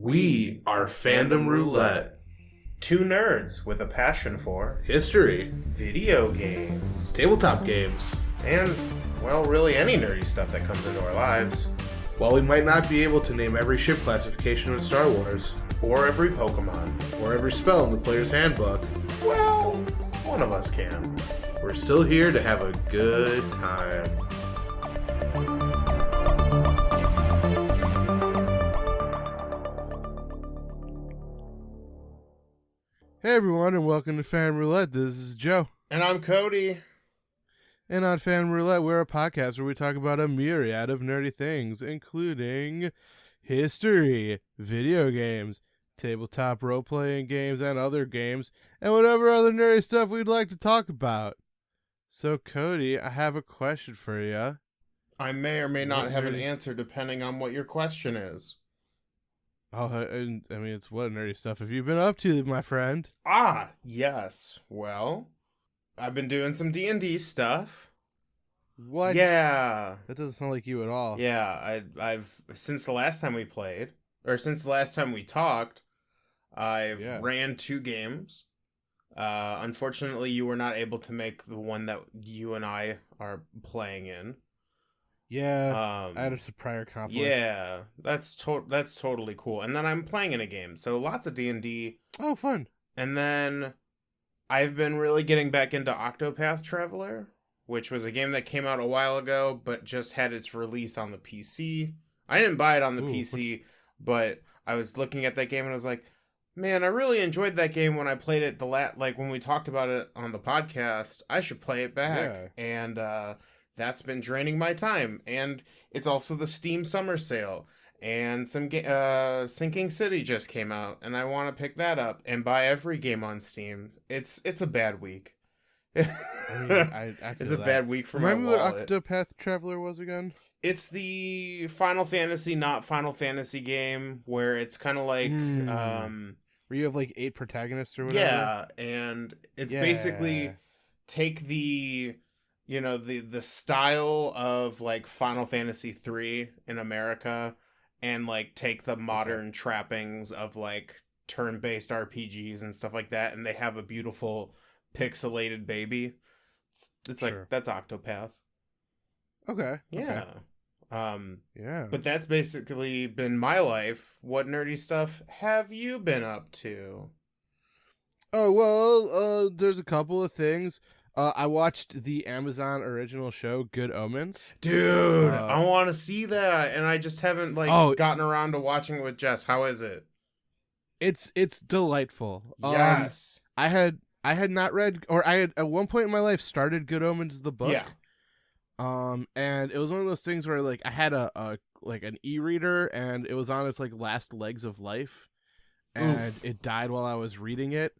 We are Fandom Roulette. Two nerds with a passion for History, video games, tabletop games, and, well, really any nerdy stuff that comes into our lives. While we might not be able to name every ship classification in Star Wars, Or every Pokemon. or every spell in the player's handbook, Well, one of us can. we're still here to have a good time. Hey everyone, and welcome to Fan Roulette. This is Joe. And I'm Cody. And on Fan Roulette, we're a podcast where we talk about a myriad of nerdy things, including history, video games, tabletop role-playing games, and other games, and whatever other nerdy stuff we'd like to talk about. So, Cody, I have a question for you. I may or may not have an answer depending on what your question is. Oh, I mean, it's what nerdy stuff have you been up to, my friend? Yes. Well, I've been doing some D&D stuff. What? Yeah. That doesn't sound like you at all. Yeah, I've since the last time we played, or since the last time we talked, I've ran 2 games. Unfortunately, you were not able to make the one that you and I are playing in. Yeah, I had a prior conflict. Yeah, that's totally cool. And then I'm playing in a game, so lots of D&D. Oh, fun. And then I've been really getting back into Octopath Traveler, which was a game that came out a while ago, but just had its release on the PC. I didn't buy it on the PC, but I was looking at that game and I was like, man, I really enjoyed that game when I played it when we talked about it on the podcast. I should play it back. Yeah. And that's been draining my time. And it's also the Steam Summer Sale. And some Sinking City just came out, and I want to pick that up and buy every game on Steam. It's a bad week. I mean, I feel it's a bad week for my wallet. Remember what Octopath Traveler was again? It's the Final Fantasy, not Final Fantasy game, where it's kind of like... where you have like 8 protagonists or whatever? Yeah, and it's basically take the... You know, the style of, like, Final Fantasy 3 in America and, like, take the modern trappings of, like, turn-based RPGs and stuff like that, and they have a beautiful pixelated baby. It's like, that's Octopath. Okay. Yeah. Yeah. But that's basically been my life. What nerdy stuff have you been up to? Oh, well, there's a couple of things. I watched the Amazon original show, Good Omens. Dude, I want to see that, and I just haven't gotten around to watching it with Jess. How is it? It's delightful. Yes. I had not read, or I had at one point in my life started Good Omens the book. Yeah. And it was one of those things where like I had an e-reader, and it was on its like last legs of life, and it died while I was reading it,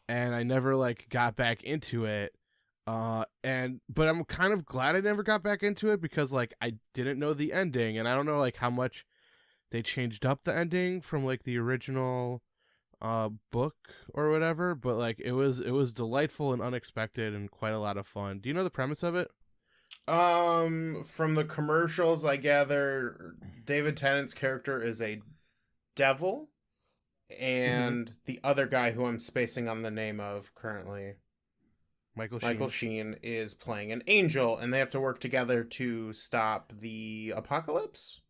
and I never like got back into it. But I'm kind of glad I never got back into it because like I didn't know the ending, and I don't know like how much they changed up the ending from like the original book or whatever, but like it was delightful and unexpected and quite a lot of fun. Do you know the premise of it? From the commercials I gather David Tennant's character is a devil, and the other guy who I'm spacing on the name of currently, Michael Sheen is playing an angel, and they have to work together to stop the apocalypse.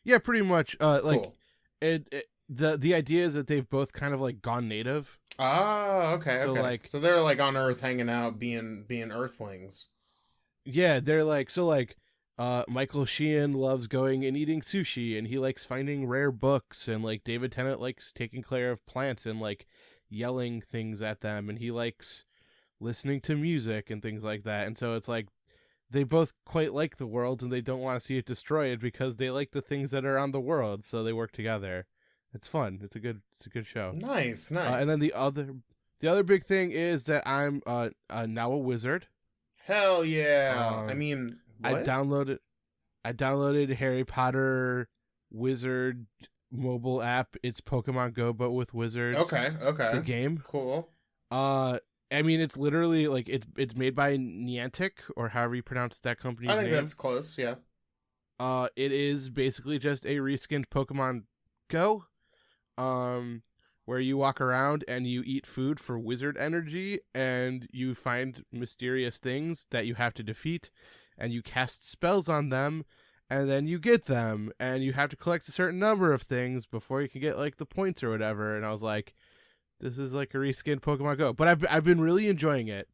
Yeah, pretty much. Cool. The idea is that they've both kind of like gone native. Oh, okay. So okay. So they're like on Earth hanging out, being Earthlings. Yeah, they're like Michael Sheen loves going and eating sushi, and he likes finding rare books, and like David Tennant likes taking care of plants and like yelling things at them, and he likes listening to music and things like that. And so it's like they both quite like the world, and they don't want to see it destroyed because they like the things that are on the world, so they work together. It's fun. It's a good show. Nice. And then the other big thing is that I'm now a wizard. Hell yeah. I mean, what? I downloaded Harry Potter Wizard mobile app. It's Pokemon Go but with wizards. Okay. The game. Cool. I mean, it's literally like it's made by Niantic, or however you pronounce that company's name. I think that's close, yeah. It is basically just a reskinned Pokemon Go. where you walk around and you eat food for wizard energy, and you find mysterious things that you have to defeat, and you cast spells on them, and then you get them, and you have to collect a certain number of things before you can get like the points or whatever. And I was like, this is like a reskinned Pokemon Go, but I've been really enjoying it,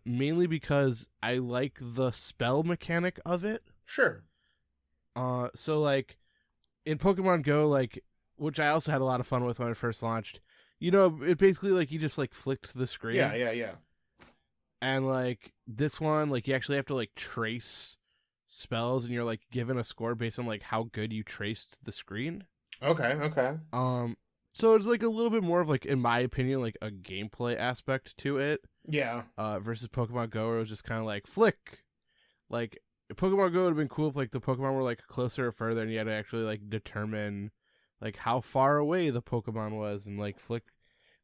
mainly because I like the spell mechanic of it. Sure. So like in Pokemon Go, like, which I also had a lot of fun with when it first launched, you know, it basically like you just like flicked the screen. Yeah. And like this one, like you actually have to like trace spells, and you're like given a score based on like how good you traced the screen. Okay. So it's like a little bit more of like, in my opinion, like a gameplay aspect to it. Yeah. Versus Pokemon Go, where it was just kind of like flick. Like Pokemon Go would have been cool if like the Pokemon were like closer or further, and you had to actually like determine like how far away the Pokemon was, and like flick,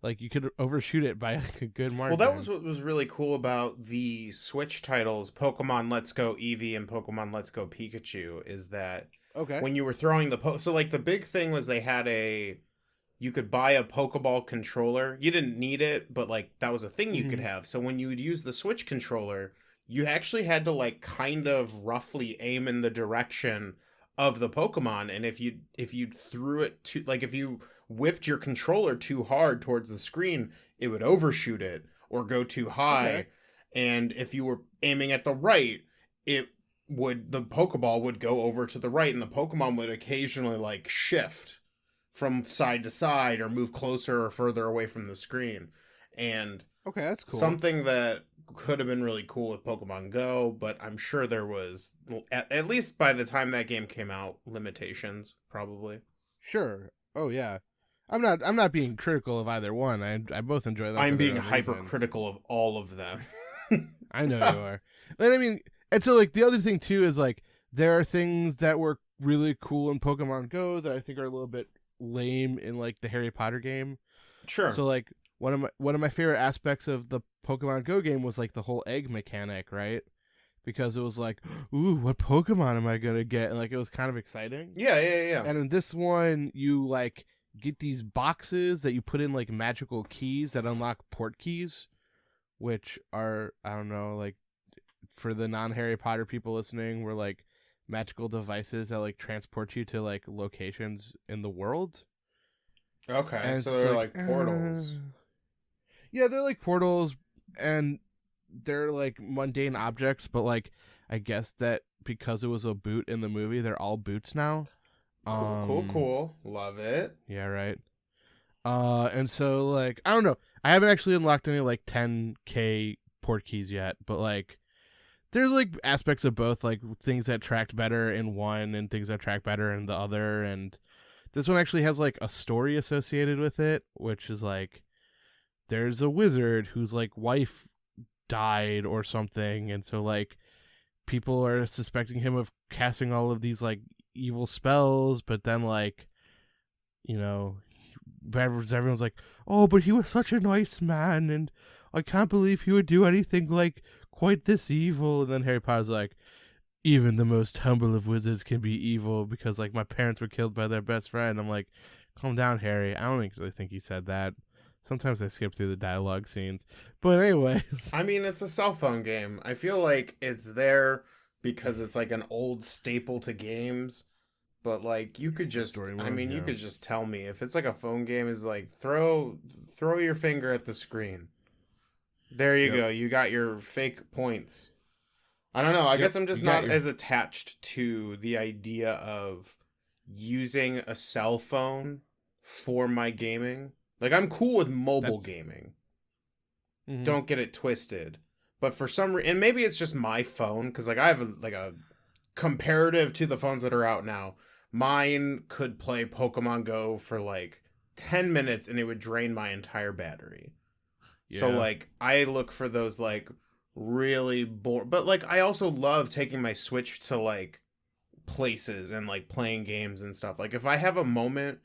like you could overshoot it by like a good margin. Well, that was what was really cool about the Switch titles, Pokemon Let's Go Eevee and Pokemon Let's Go Pikachu, is that when you were throwing so like the big thing was they had you could buy a Pokeball controller. You didn't need it, but like that was a thing you could have. So when you would use the Switch controller, you actually had to like kind of roughly aim in the direction of the Pokemon, and if you threw it to, like, if you whipped your controller too hard towards the screen, it would overshoot it or go too high. Okay. And if you were aiming at the right, the Pokeball would go over to the right, and the Pokemon would occasionally like shift from side to side or move closer or further away from the screen. And okay, that's cool. Something that could have been really cool with Pokemon Go, but I'm sure there was, at least by the time that game came out, limitations, probably. Sure. Oh yeah. I'm not being critical of either one. I both enjoy them. I'm being hypercritical of all of them. I know you are. But I mean, and so like the other thing too is like there are things that were really cool in Pokemon Go that I think are a little bit lame in like the Harry Potter game. Sure. So like one of my favorite aspects of the Pokemon Go game was like the whole egg mechanic, right? Because it was like, ooh, what Pokemon am I gonna get? And like it was kind of exciting. Yeah. And in this one, you like get these boxes that you put in like magical keys that unlock port keys, which are, I don't know, like for the non-Harry Potter people listening, were like magical devices that like transport you to like locations in the world. Okay, and so they're like portals. Yeah, they're like portals, and they're like mundane objects, but like I guess that because it was a boot in the movie, they're all boots now. Cool. Love it. Yeah, right. And so like I don't know. I haven't actually unlocked any like 10K port keys yet, but like there's like aspects of both, like things that tracked better in one and things that track better in the other, and this one actually has like a story associated with it, which is like there's a wizard whose like wife died or something, and so like people are suspecting him of casting all of these like evil spells, but then like, you know, everyone's like, oh, but he was such a nice man, and I can't believe he would do anything like quite this evil. And then Harry Potter's like, even the most humble of wizards can be evil because like my parents were killed by their best friend. I'm like, calm down, Harry. I don't really think he said that. Sometimes I skip through the dialogue scenes. But anyways. I mean, it's a cell phone game. I feel like it's there because it's like an old staple to games. But like you could just you could just tell me if it's like a phone game, is like throw your finger at the screen. There you go. You got your fake points. I don't know. I guess I'm just not as attached to the idea of using a cell phone for my gaming. Like, I'm cool with mobile gaming. Mm-hmm. Don't get it twisted. But for some reason, and maybe it's just my phone, because like I have a comparative to the phones that are out now. Mine could play Pokemon Go for like 10 minutes and it would drain my entire battery. Yeah. So like I look for those like really boring, but like I also love taking my Switch to like places and like playing games and stuff. Like if I have a moment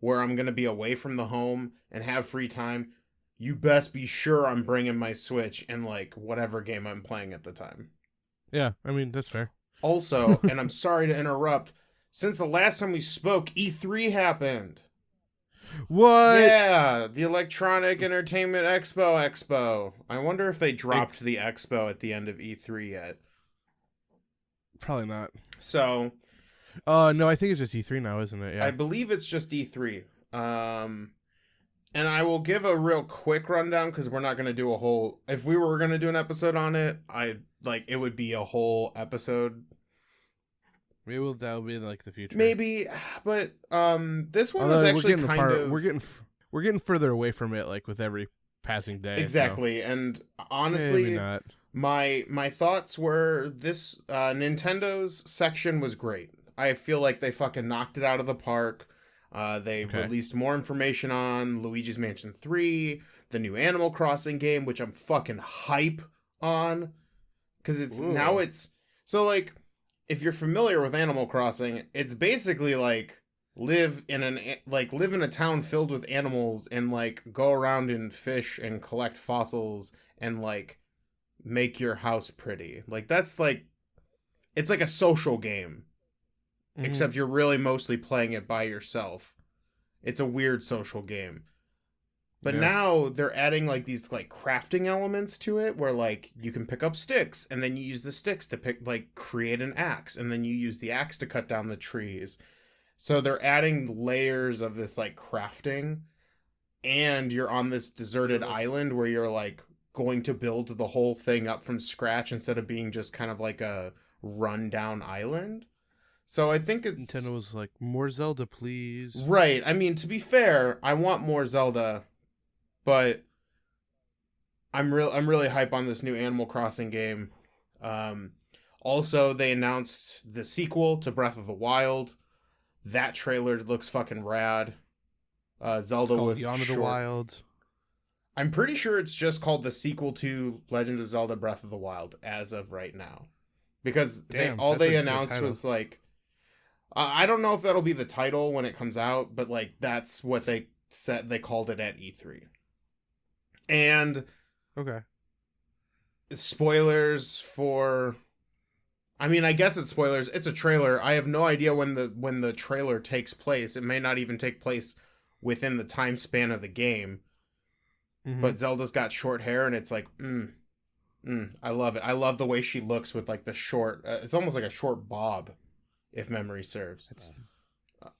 where I'm going to be away from the home and have free time, you best be sure I'm bringing my Switch and like whatever game I'm playing at the time. Yeah, I mean, that's fair. Also, and I'm sorry to interrupt, since the last time we spoke, E3 happened. What? Yeah, the Electronic Entertainment Expo. I wonder if they dropped the Expo at the end of E3 yet. Probably not. So, no, I think it's just E3 now, isn't it? Yeah. I believe it's just E3. And I will give a real quick rundown because we're not going to do a whole. If we were going to do an episode on it, it would be a whole episode. Maybe that'll be in like the future. Maybe, but this one was actually we're getting further away from it, like with every passing day. Exactly, so. And honestly, maybe not. My thoughts were this Nintendo's section was great. I feel like they fucking knocked it out of the park. They released more information on Luigi's Mansion 3, the new Animal Crossing game, which I'm fucking hype on. Because it's so like, if you're familiar with Animal Crossing, it's basically like live in a town filled with animals and like go around and fish and collect fossils and like make your house pretty. Like that's like, it's like a social game. Except you're really mostly playing it by yourself. It's a weird social game. But now they're adding like these like crafting elements to it where like you can pick up sticks and then you use the sticks to create an axe and then you use the axe to cut down the trees. So they're adding layers of this like crafting, and you're on this deserted island where you're like going to build the whole thing up from scratch instead of being just kind of like a rundown island. So I think Nintendo was like, more Zelda, please. Right. I mean, to be fair, I want more Zelda, but I'm really hype on this new Animal Crossing game. Also, they announced the sequel to Breath of the Wild. That trailer looks fucking rad. Zelda with Beyond the Wild. I'm pretty sure it's just called the sequel to Legend of Zelda Breath of the Wild as of right now. Because they announced was like, I don't know if that'll be the title when it comes out, but like that's what they said. They called it at E3. And spoilers for, I mean, I guess it's spoilers. It's a trailer. I have no idea when the trailer takes place. It may not even take place within the time span of the game. But Zelda's got short hair, and it's like, I love it. I love the way she looks with like the short. It's almost like a short bob, if memory serves.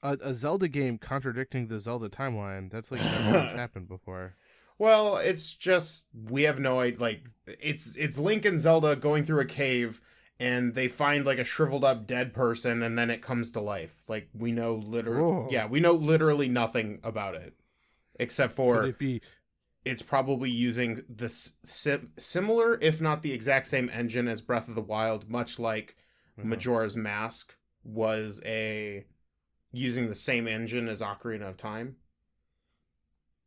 A Zelda game contradicting the Zelda timeline. That's like never happened before. Well, it's just we have no idea. Like it's Link and Zelda going through a cave, and they find like a shriveled up dead person, and then it comes to life. Like we know literally nothing about it, except for Could it be? It's probably using this similar, if not the exact same engine as Breath of the Wild, much like Majora's Mask was using the same engine as Ocarina of Time.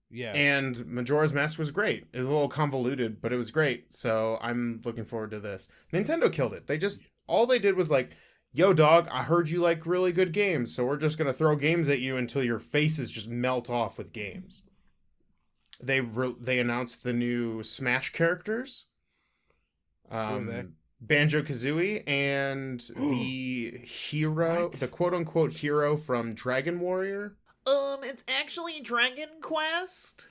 Yeah. And Majora's Mask was great. It was a little convoluted, but it was great. So I'm looking forward to this. Nintendo killed it. All they did was like, yo dog, I heard you like really good games, so we're just going to throw games at you until your faces just melt off with games. They announced the new Smash characters, Banjo-Kazooie, and the hero, the quote-unquote hero from Dragon Warrior. It's actually Dragon Quest?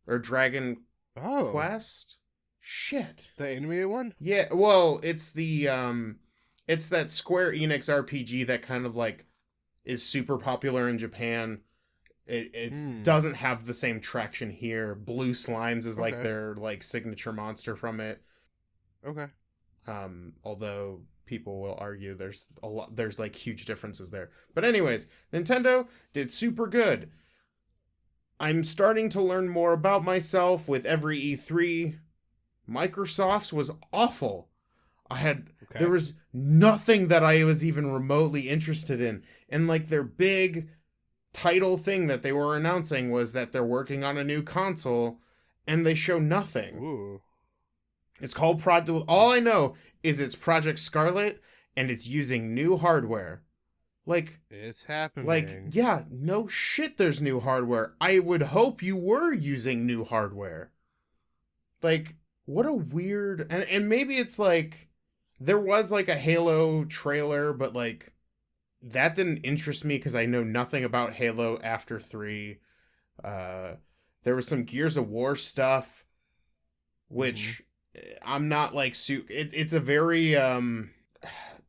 Or Dragon Quest? Shit. The animated one? Yeah, well, it's it's that Square Enix RPG that kind of like is super popular in Japan. It doesn't have the same traction here. Blue Slimes is like their like signature monster from it. Okay. Although people will argue there's like huge differences there. But anyways, Nintendo did super good. I'm starting to learn more about myself with every E3. Microsoft's was awful. There was nothing that I was even remotely interested in. And like their big title thing that they were announcing was that they're working on a new console, and they show nothing. Ooh. It's called all I know is it's Project Scarlet, and it's using new hardware. Like, it's happening. Like, yeah, no shit, there's new hardware. I would hope you were using new hardware. Like, what a weird, and maybe it's like there was like a Halo trailer, but like that didn't interest me because I know nothing about Halo after 3. There was some Gears of War stuff, which I'm not like it's a very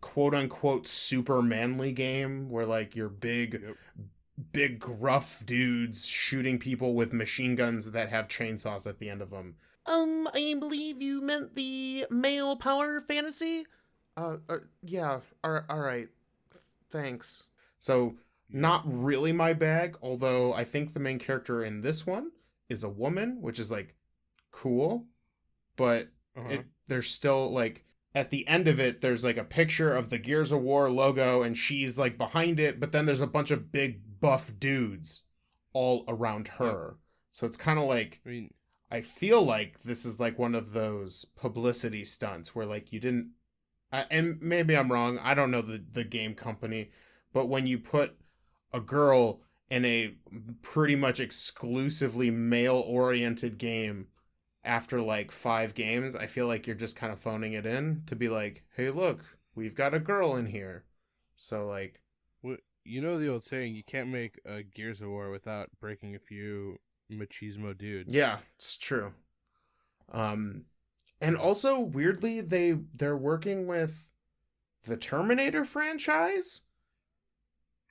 quote unquote super manly game where like you're big gruff dudes shooting people with machine guns that have chainsaws at the end of them. I believe you meant the male power fantasy? Yeah, all right. Thanks. So, not really my bag, although I think the main character in this one is a woman, which is like cool, but there's still like at the end of it there's like a picture of the Gears of War logo and she's like behind it, but then there's a bunch of big buff dudes all around her. So it's kind of like I feel like this is like one of those publicity stunts where like you didn't and maybe I'm wrong, I don't know the game company, but when you put a girl in a pretty much exclusively male-oriented game after like 5 games, I feel like you're just kind of phoning it in to be like, hey, look, we've got a girl in here. So like... You know the old saying, you can't make a Gears of War without breaking a few machismo dudes. Yeah, it's true. And also, weirdly, they're working with the Terminator franchise.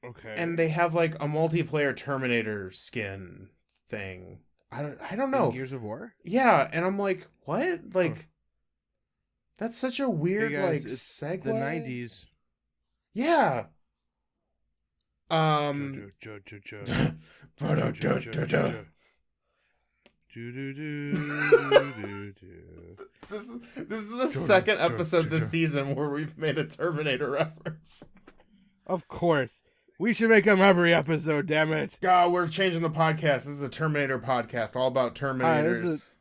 Okay. And they have like a multiplayer Terminator skin thing. I don't know. Gears of War? Yeah, and I'm like, what? Like, that's such a weird hey guys, like it's segue. The 90s. Yeah. This is the second episode this season where we've made a Terminator reference. Of course. We should make them every episode, damn it. God, we're changing the podcast. This is a Terminator podcast, all about Terminators.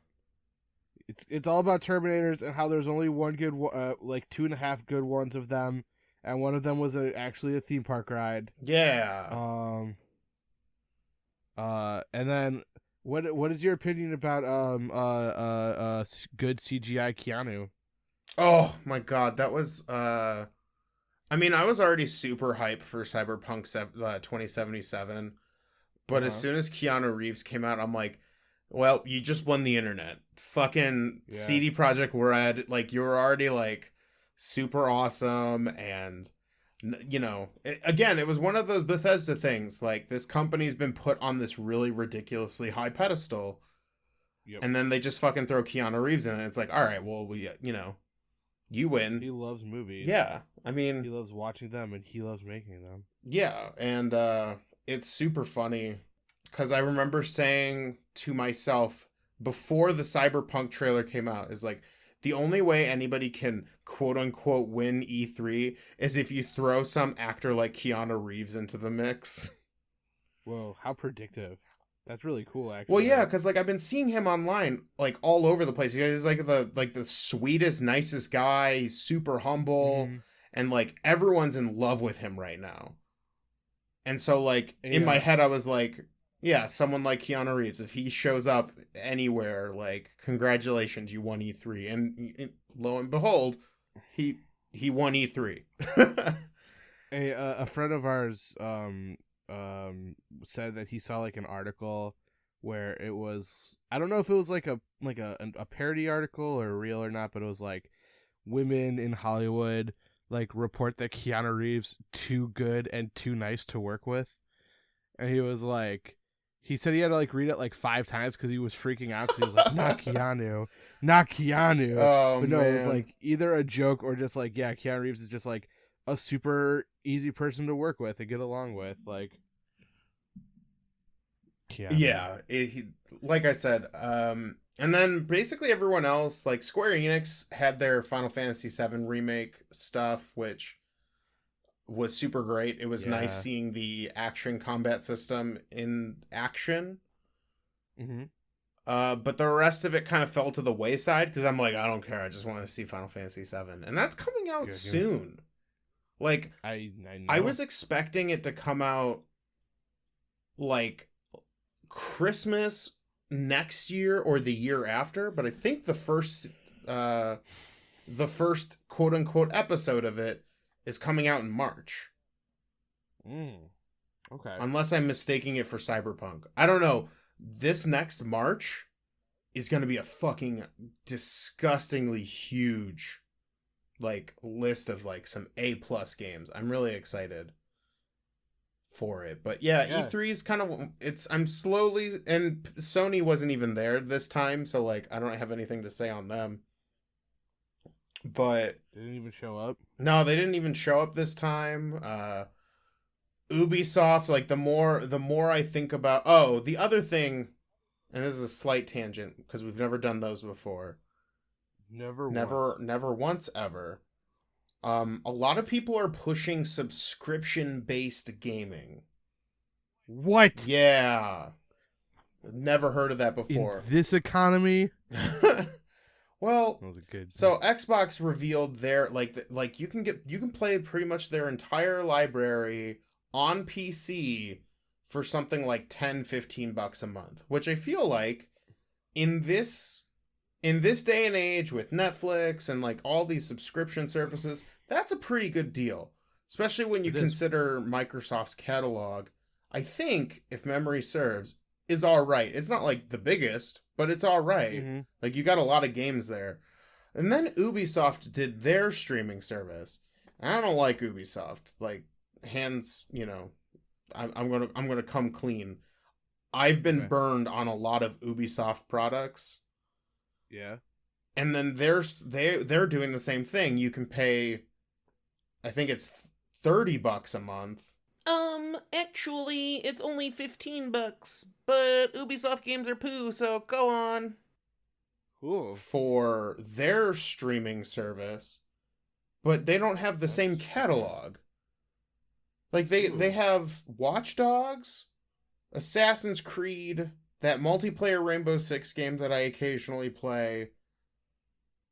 It's all about Terminators and how there's only one good, like 2.5 good ones of them, and one of them was actually a theme park ride. Yeah. And then what is your opinion about good CGI Keanu? Oh my God, that was I mean, I was already super hyped for Cyberpunk 2077, but as soon as Keanu Reeves came out, I'm like, well, you just won the internet. Fucking CD Projekt Red, like, you were already, like, super awesome, and, you know, again, it was one of those Bethesda things, like, this company's been put on this really ridiculously high pedestal, and then they just fucking throw Keanu Reeves in it. It's like, all right, well, you know, you win. He loves movies. Yeah, I mean... He loves watching them, and he loves making them. Yeah, and it's super funny, because I remember saying to myself, before the Cyberpunk trailer came out, is like, the only way anybody can quote-unquote win E3 is if you throw some actor like Keanu Reeves into the mix. Whoa, how predictive. That's really cool, actually. Well, yeah, because like I've been seeing him online, like all over the place. He's like the sweetest, nicest guy. He's super humble, and like everyone's in love with him right now. And so, like in my head, I was like, yeah, someone like Keanu Reeves, if he shows up anywhere, like congratulations, you won E3, and lo and behold, he won E3. A friend of ours said that he saw like an article where it was, I don't know if it was like a parody article or real or not, but it was like women in Hollywood like report that Keanu Reeves too good and too nice to work with, and he was like, he said he had to like read it like 5 times because he was freaking out because he was like, not Keanu. Oh, but no, man. it was like either a joke or just like, yeah, Keanu Reeves is just like a super easy person to work with and get along with, like. Keanu. Yeah, like I said, and then basically everyone else, like Square Enix had their Final Fantasy VII remake stuff, which was super great. It was nice seeing the action combat system in action. But the rest of it kind of fell to the wayside because I'm like, I don't care. I just want to see Final Fantasy VII, and that's coming out soon. Like, I was expecting it to come out like Christmas next year or the year after, but I think the first quote unquote episode of it is coming out in March. Okay. Unless I'm mistaking it for Cyberpunk. I don't know. This next March is going to be a fucking disgustingly huge like list of like some A+ games. I'm really excited for it. But yeah, E3 is kind of I'm slowly, and Sony wasn't even there this time, so like I don't have anything to say on them. But they didn't even show up. No, they didn't even show up this time. Ubisoft, like the more I think about, the other thing, and this is a slight tangent because we've never done those before. Never once ever. A lot of people are pushing subscription-based gaming. What? Yeah. Never heard of that before. In this economy? Well, that was a good so Xbox revealed their like you can play pretty much their entire library on PC for something like $10-15 a month, which I feel like in this day and age with Netflix and like all these subscription services, that's a pretty good deal, especially when you consider Microsoft's catalog. I think, if memory serves, is all right. It's not like the biggest, but it's all right. Mm-hmm. Like you got a lot of games there. And then Ubisoft did their streaming service. And I don't like Ubisoft. Like hands, I'm gonna come clean. I've been burned on a lot of Ubisoft products. Yeah. And then they're doing the same thing. You can pay, I think it's $30 a month. Actually, it's only $15, but Ubisoft games are poo, so go on. Cool. For their streaming service, but they don't have the same catalog. Like they have Watch Dogs, Assassin's Creed, that multiplayer Rainbow Six game that I occasionally play,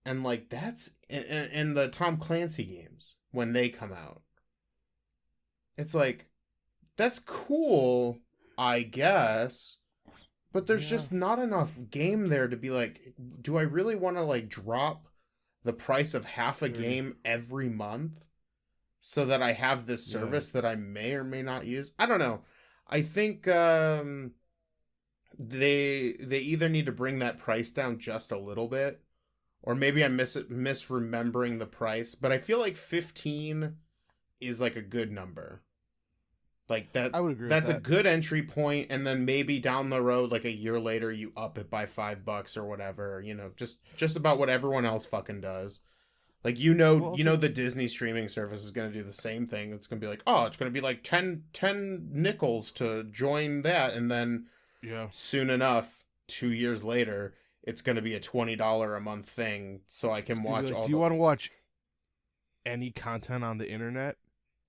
and like that's and the Tom Clancy games when they come out. It's like, that's cool, I guess, but there's just not enough game there to be like, do I really want to like drop the price of half a game every month so that I have this service that I may or may not use? I don't know. I think they either need to bring that price down just a little bit, or maybe I'm misremembering the price, but I feel like 15 is like a good number. Like that, I would agree that's with a that. good entry point, and then maybe down the road, like a year later, you up it by $5 or whatever. Just about what everyone else fucking does. Like the Disney streaming service is gonna do the same thing. It's gonna be like, it's gonna be like 10 nickels to join that, and then soon enough, 2 years later, it's gonna be a $20 a month thing, so I can watch all. Do you want to watch any content on the internet?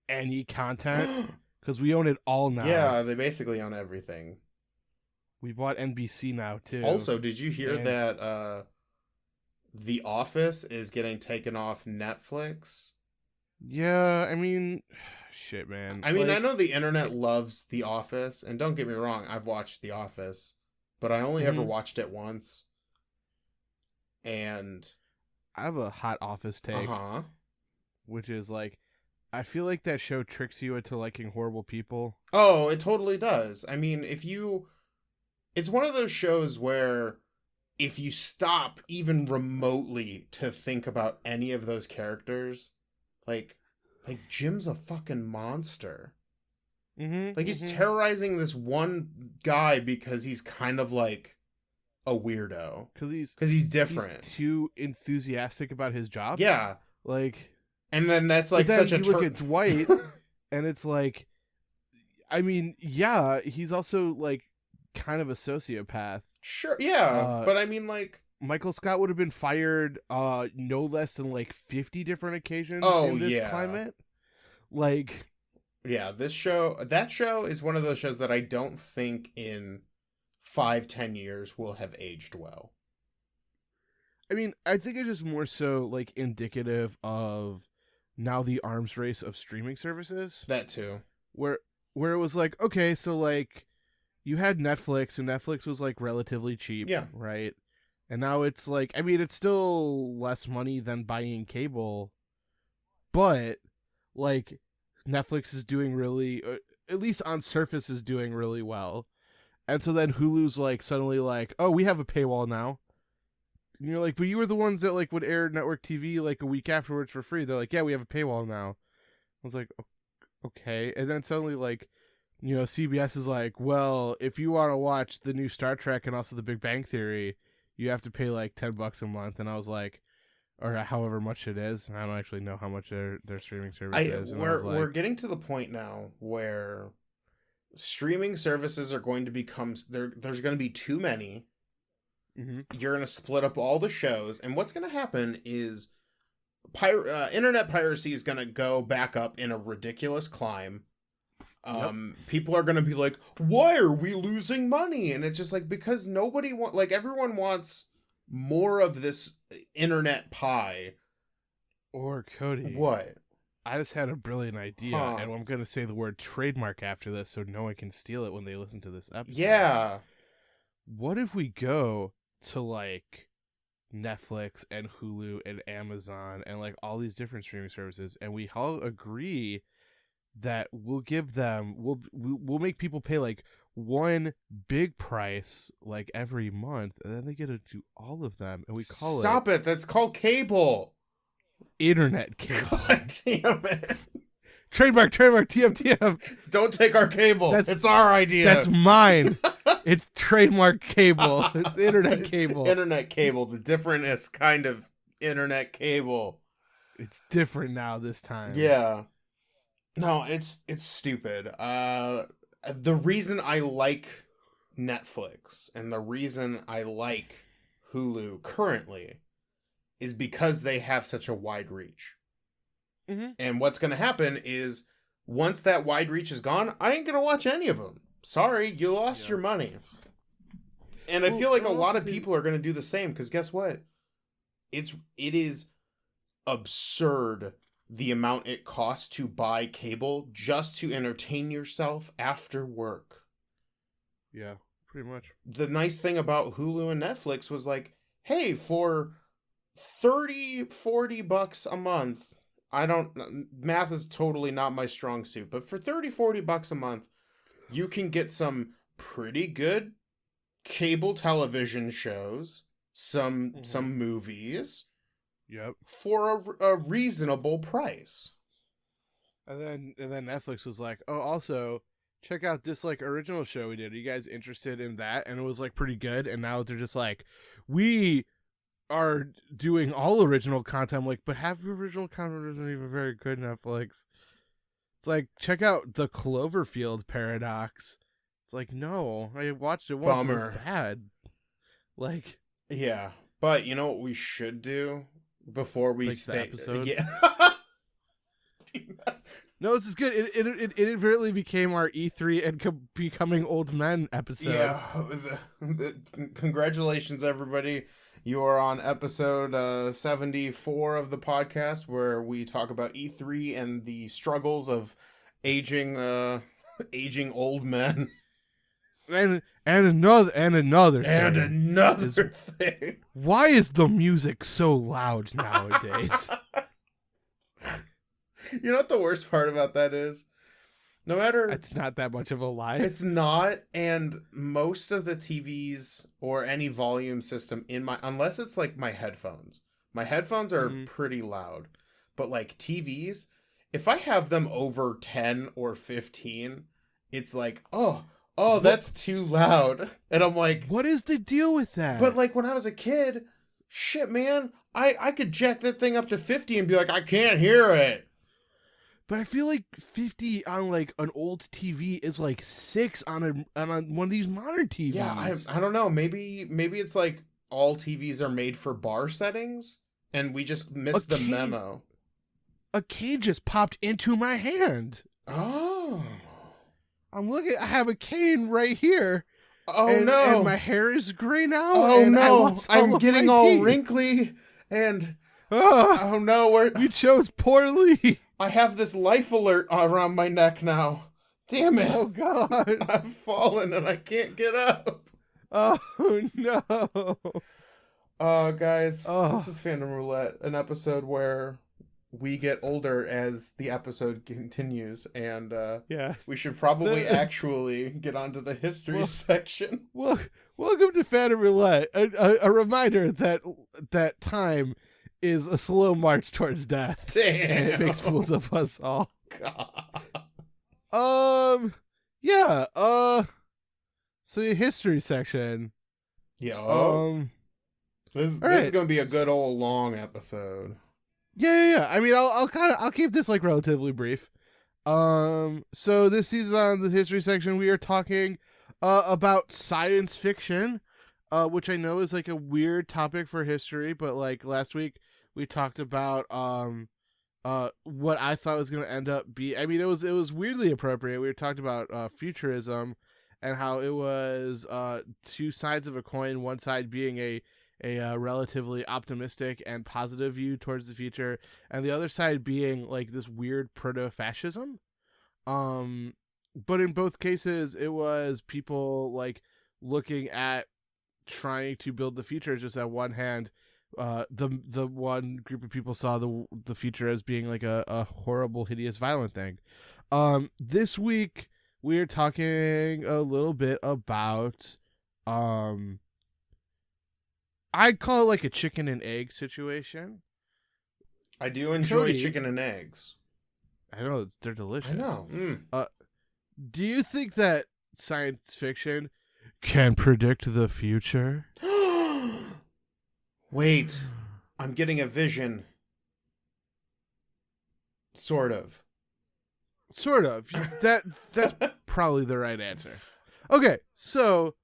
Any content? Because we own it all now. Yeah, they basically own everything. We bought NBC now, too. Also, did you hear that The Office is getting taken off Netflix? Yeah, I mean, shit, man. I mean, I know the internet loves The Office, and don't get me wrong, I've watched The Office, but I only ever watched it once. And I have a hot Office take, which is like, I feel like that show tricks you into liking horrible people. Oh, it totally does. I mean, it's one of those shows where if you stop even remotely to think about any of those characters, like Jim's a fucking monster. Like he's terrorizing this one guy because he's kind of like a weirdo. Because he's different. He's too enthusiastic about his job. Yeah. Like... And then that's like such a look at Dwight, and it's like, I mean, yeah, he's also like kind of a sociopath. Sure, yeah, but I mean, like, Michael Scott would have been fired no less than like 50 different occasions in this climate. Like, yeah, that show is one of those shows that I don't think in 5-10 years will have aged well. I mean, I think it's just more so like indicative of now the arms race of streaming services. That too. Where it was like, okay, so like you had Netflix, and Netflix was like relatively cheap. Yeah. Right. And now it's like, I mean, it's still less money than buying cable, but like Netflix is doing really, at least on surface, is doing really well. And so then Hulu's like suddenly like, oh, we have a paywall now. And you're like, but you were the ones that like would air network TV like a week afterwards for free. They're like, yeah, we have a paywall now. I was like, okay. And then suddenly like, you know, CBS is like, well, if you want to watch the new Star Trek and also the Big Bang Theory, you have to pay like $10 a month. And I was like, or however much it is. I don't actually know how much their streaming service is. And we're getting to the point now where streaming services are going to become, there's going to be too many. Mm-hmm. You're going to split up all the shows. And what's going to happen is internet piracy is going to go back up in a ridiculous climb. People are going to be like, why are we losing money? And it's just like, because everyone wants more of this internet pie. Or Cody. What? I just had a brilliant idea, and I'm going to say the word trademark after this so no one can steal it when they listen to this episode. Yeah. What if we go to, like, Netflix and Hulu and Amazon and, like, all these different streaming services, and we all agree that we'll give them, we'll make people pay, like, one big price, like, every month, and then they get to do all of them, and we call Stop it! That's called cable! Internet cable. God damn it. Trademark, TM. Don't take our cable. It's our idea. That's mine. It's trademark cable. It's internet cable. Internet cable. The differentest kind of internet cable. It's different now this time. Yeah. No, it's stupid. The reason I like Netflix and the reason I like Hulu currently is because they have such a wide reach. Mm-hmm. And what's going to happen is once that wide reach is gone, I ain't going to watch any of them. Sorry, you lost your money. And I feel like a lot of people are going to do the same because guess what? It is absurd the amount it costs to buy cable just to entertain yourself after work. Yeah, pretty much. The nice thing about Hulu and Netflix was like, hey, for $30-40 a month, math is totally not my strong suit, but for $30-40 a month, you can get some pretty good cable television shows, some movies, for a reasonable price. And then Netflix was like, oh, also check out this like original show we did. Are you guys interested in that? And it was like pretty good. And now they're just like, we are doing all original content. I'm like, but half the original content isn't even very good, Netflix. It's like, check out the Cloverfield paradox. It's like, no, I watched it once. Bummer. It was bad. Like, yeah, but you know what we should do before we stay? Episode? Yeah. No, this is good. It inadvertently became our E3 and becoming old men episode. Yeah. Congratulations, everybody. You are on episode 74 of the podcast where we talk about E3 and the struggles of aging old men. And another thing. Why is the music so loud nowadays? You know what the worst part about that is? No matter... It's not that much of a lie. It's not, and most of the TVs or any volume system unless it's like my headphones. My headphones are pretty loud. But like TVs, if I have them over 10 or 15, it's like, oh, that's too loud. And I'm like... What is the deal with that? But like when I was a kid, shit, man, I could jack that thing up to 50 and be like, I can't hear it. But I feel like 50 on like an old TV is like 6 on one of these modern TVs. Yeah, I don't know. Maybe it's like all TVs are made for bar settings and we just missed the memo. A cane just popped into my hand. Oh. I have a cane right here. Oh no. And my hair is gray now. Oh no. I'm getting all wrinkly and oh no, you chose poorly. I have this life alert around my neck now. Damn it. Oh, God. I've fallen and I can't get up. Oh, no. Guys, this is Fandom Roulette, an episode where we get older as the episode continues, and Yeah. we should probably actually get onto the history section. Well, welcome to Phantom Roulette. A reminder that time is a slow march towards death. Damn. And it makes fools of us all. God. Yeah. So the history section. Yeah. This is gonna be a good old long episode. Yeah. I mean, I'll keep this like relatively brief. So this season on the history section, we are talking about science fiction, which I know is like a weird topic for history, but like last week we talked about what I thought was going to end up I mean, it was weirdly appropriate. We talked about futurism and how it was two sides of a coin, one side being a relatively optimistic and positive view towards the future, and the other side being like this weird proto-fascism. But in both cases, it was people like looking at trying to build the future. Just at one hand, the one group of people saw the future as being like a horrible, hideous, violent thing. This week we are talking a little bit about I'd call it like a chicken and egg situation. I do enjoy Cody, chicken and eggs. I know, they're delicious. I know. Do you think that science fiction can predict the future? Wait, I'm getting a vision. Sort of. That's probably the right answer. Okay, so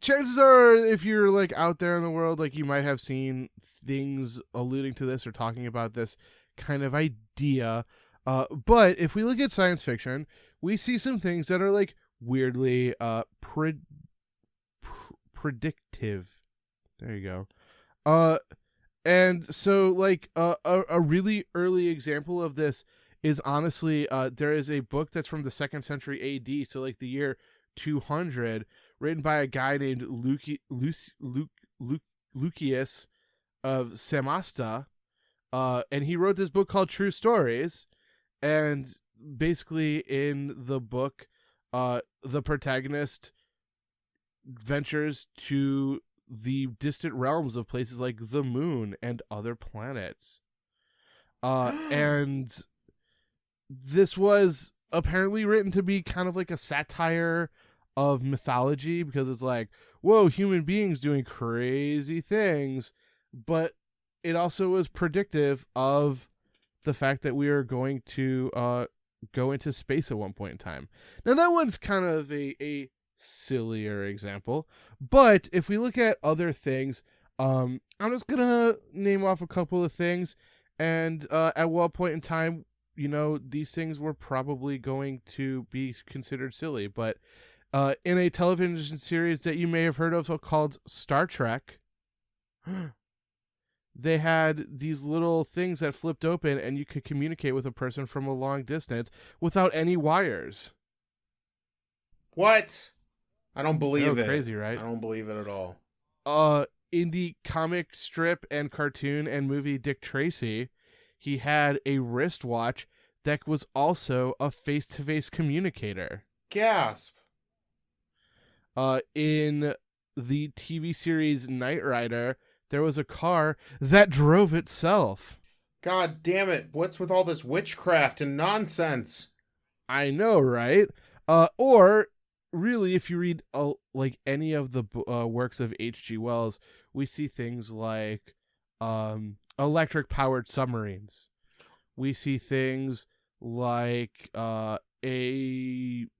chances are, if you're like out there in the world, like you might have seen things alluding to this or talking about this kind of idea. But if we look at science fiction, we see some things that are like weirdly predictive. There you go. And so like a really early example of this is honestly there is a book that's from the 2nd century AD, so like the year 200, written by a guy named Lucius of Samasta, and he wrote this book called True Stories. And basically in the book, the protagonist ventures to the distant realms of places like the moon and other planets. And this was apparently written to be kind of like a satire of mythology, because it's like, whoa, human beings doing crazy things, but it also was predictive of the fact that we are going to go into space at one point in time. Now that one's kind of a sillier example, but if we look at other things, I'm just gonna name off a couple of things, and at what point in time, you know, these things were probably going to be considered silly. But in a television series that you may have heard of called Star Trek, they had these little things that flipped open and you could communicate with a person from a long distance without any wires. What? I don't believe it. Crazy, right? I don't believe it at all. In the comic strip and cartoon and movie Dick Tracy, he had a wristwatch that was also a face-to-face communicator. Gasp. In the TV series Knight Rider, there was a car that drove itself. God damn it. What's with all this witchcraft and nonsense? I know, right? Or really, if you read like any of the works of H.G. Wells, we see things like electric powered submarines. We see things like a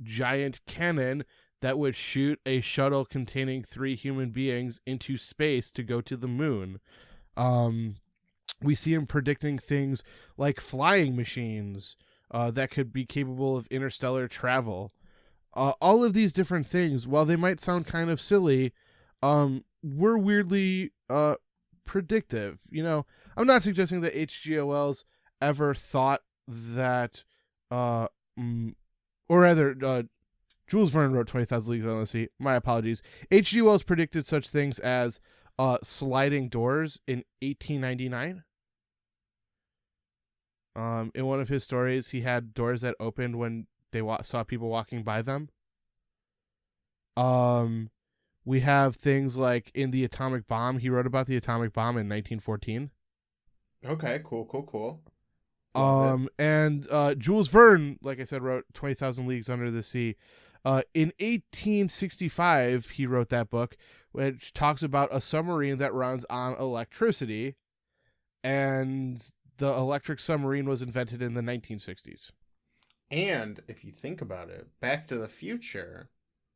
giant cannon that would shoot a shuttle containing 3 human beings into space to go to the moon. We see him predicting things like flying machines that could be capable of interstellar travel. All of these different things, while they might sound kind of silly, were weirdly predictive. You know, I'm not suggesting that H.G. Wells ever thought that, or rather, Jules Verne wrote 20,000 Leagues Under the Sea. My apologies. H.G. Wells predicted such things as sliding doors in 1899. In one of his stories, he had doors that opened when they saw people walking by them. We have things like in the atomic bomb. He wrote about the atomic bomb in 1914. Okay, cool. And Jules Verne, like I said, wrote 20,000 Leagues Under the Sea. In 1865, he wrote that book, which talks about a submarine that runs on electricity, and the electric submarine was invented in the 1960s. And if you think about it, Back to the Future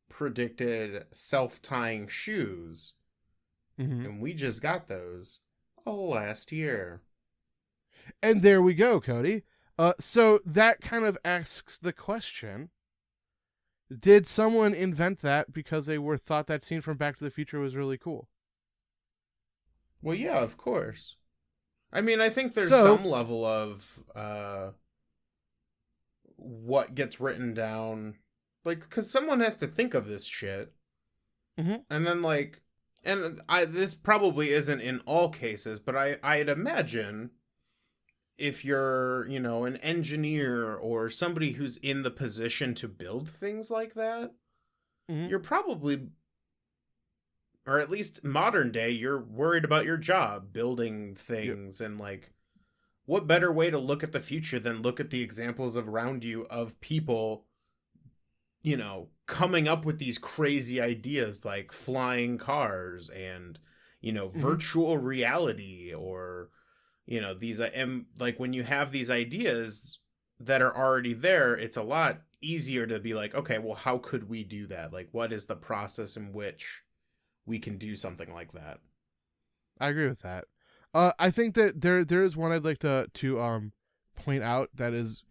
predicted self-tying shoes, and we just got those last year. And there we go, Cody. So that kind of asks the question, did someone invent that because they thought that scene from Back to the Future was really cool? Well, yeah, of course. I mean, I think there's some level of what gets written down, like, because someone has to think of this shit, and then this probably isn't in all cases, but I'd imagine if you're, an engineer or somebody who's in the position to build things like that, you're probably, or at least modern day, you're worried about your job building things. And what better way to look at the future than look at the examples around you of people, coming up with these crazy ideas like flying cars and, virtual reality, or these, and when you have these ideas that are already there, it's a lot easier to be like, okay, well, how could we do that? Like, what is the process in which we can do something like that? I agree with that. I think that there is one I'd like to point out that is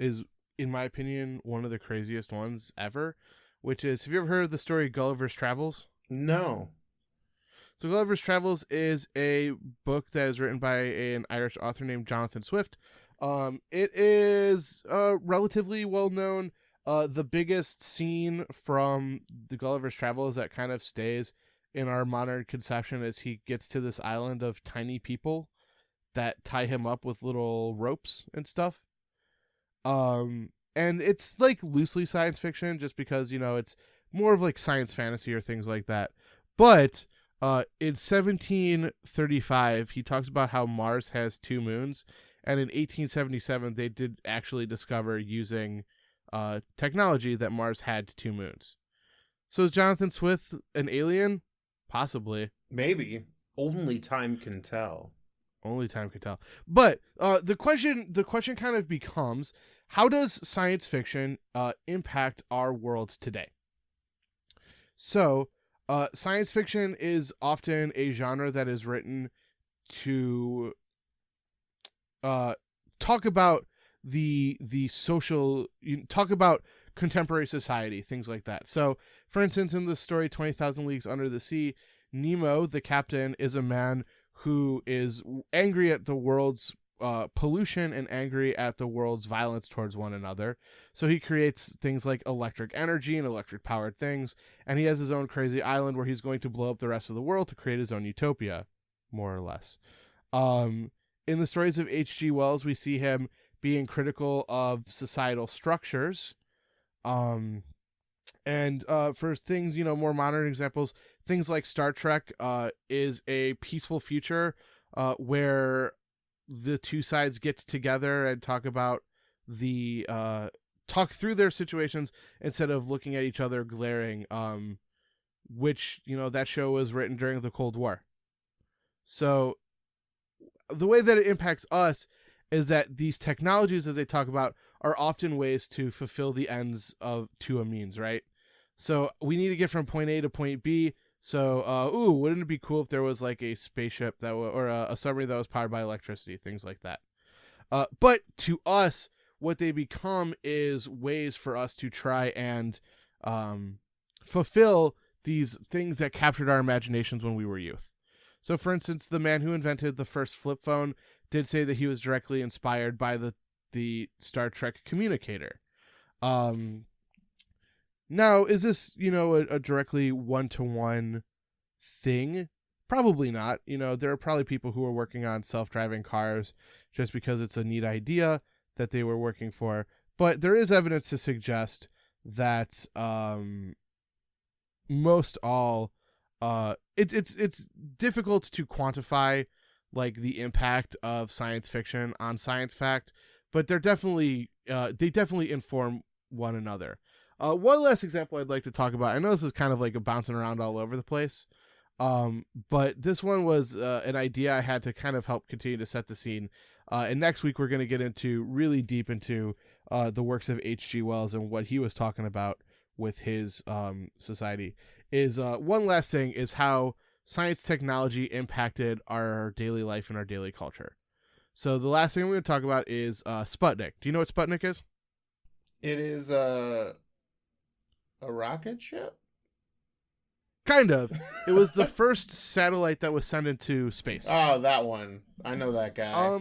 in my opinion one of the craziest ones ever, which is, have you ever heard of the story Gulliver's Travels? No. So Gulliver's Travels is a book that is written by an Irish author named Jonathan Swift. It is relatively well known. The biggest scene from the Gulliver's Travels that kind of stays in our modern conception is he gets to this island of tiny people that tie him up with little ropes and stuff. And it's loosely science fiction just because, it's more of science fantasy or things like that. But in 1735, he talks about how Mars has 2 moons, and in 1877, they did actually discover using technology that Mars had 2 moons. So is Jonathan Swift an alien? Possibly. Maybe. Only time can tell. Only time can tell. But the question kind of becomes, how does science fiction impact our world today? So, science fiction is often a genre that is written to talk about the social, talk about contemporary society, things like that. So, for instance, in the story 20,000 Leagues Under the Sea, Nemo, the captain, is a man who is angry at the world's pollution and angry at the world's violence towards one another. So he creates things like electric energy and electric powered things, and he has his own crazy island where he's going to blow up the rest of the world to create his own utopia, more or less. In the stories of H.G. Wells, we see him being critical of societal structures. And for things, more modern examples, things like Star Trek is a peaceful future where the two sides get together and talk about talk through their situations instead of looking at each other glaring, which, that show was written during the Cold War. So the way that it impacts us is that these technologies that they talk about are often ways to fulfill the ends to a means, right? So we need to get from point A to point B. So, wouldn't it be cool if there was a spaceship or a submarine that was powered by electricity, things like that. But to us, what they become is ways for us to try and fulfill these things that captured our imaginations when we were youth. So, for instance, the man who invented the first flip phone did say that he was directly inspired by the Star Trek communicator. Now, is this, a directly one-to-one thing? Probably not. There are probably people who are working on self-driving cars just because it's a neat idea that they were working for. But there is evidence to suggest that most all it's difficult to quantify like the impact of science fiction on science fact, but they definitely inform one another. One last example I'd like to talk about. I know this is kind of like a bouncing around all over the place, but this one was an idea I had to kind of help continue to set the scene. And next week we're going to get into really deep into the works of H.G. Wells and what he was talking about with his society. Is one last thing is how science technology impacted our daily life and our daily culture. So the last thing I'm going to talk about is Sputnik. Do you know what Sputnik is? It is a rocket ship? Kind of. It was the first satellite that was sent into space. Oh, that one. I know that guy.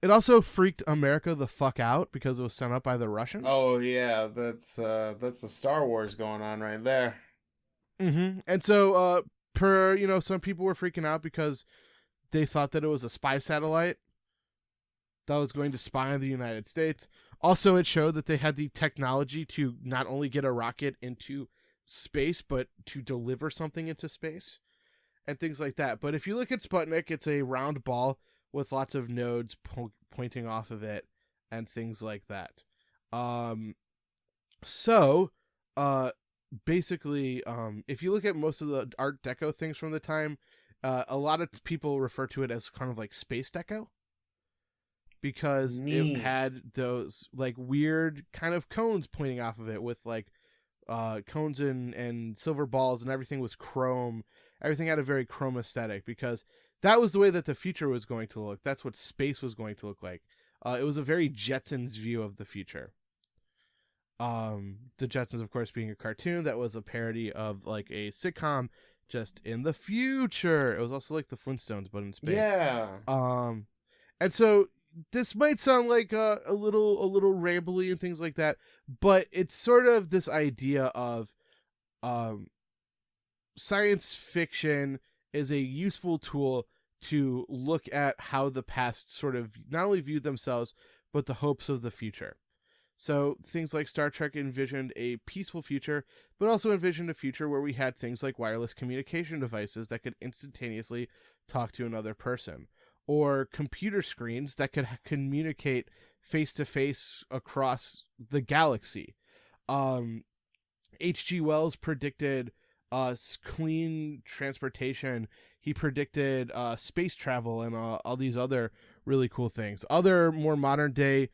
It also freaked America the fuck out because it was sent up by the Russians. Oh yeah, that's the Star Wars going on right there. Mm-hmm. And so, some people were freaking out because they thought that it was a spy satellite that was going to spy on the United States. Also, it showed that they had the technology to not only get a rocket into space, but to deliver something into space and things like that. But if you look at Sputnik, it's a round ball with lots of nodes pointing off of it and things like that. Basically, if you look at most of the Art Deco things from the time, a lot of people refer to it as kind of like Space Deco because Neat. It had those like weird kind of cones pointing off of it with like cones and silver balls, and everything was chrome. Everything had a very chrome aesthetic because that was the way that the future was going to look. That's what space was going to look like. It was a very Jetsons view of the future. The Jetsons, of course, being a cartoon that was a parody of like a sitcom just in the future. It was also like the Flintstones, but in space. Yeah. And so this might sound like a little rambly and things like that, but it's sort of this idea of science fiction is a useful tool to look at how the past sort of not only viewed themselves, but the hopes of the future. So things like Star Trek envisioned a peaceful future, but also envisioned a future where we had things like wireless communication devices that could instantaneously talk to another person, or computer screens that could communicate face-to-face across the galaxy. H.G. Wells predicted clean transportation. He predicted space travel and all these other really cool things. Other more modern day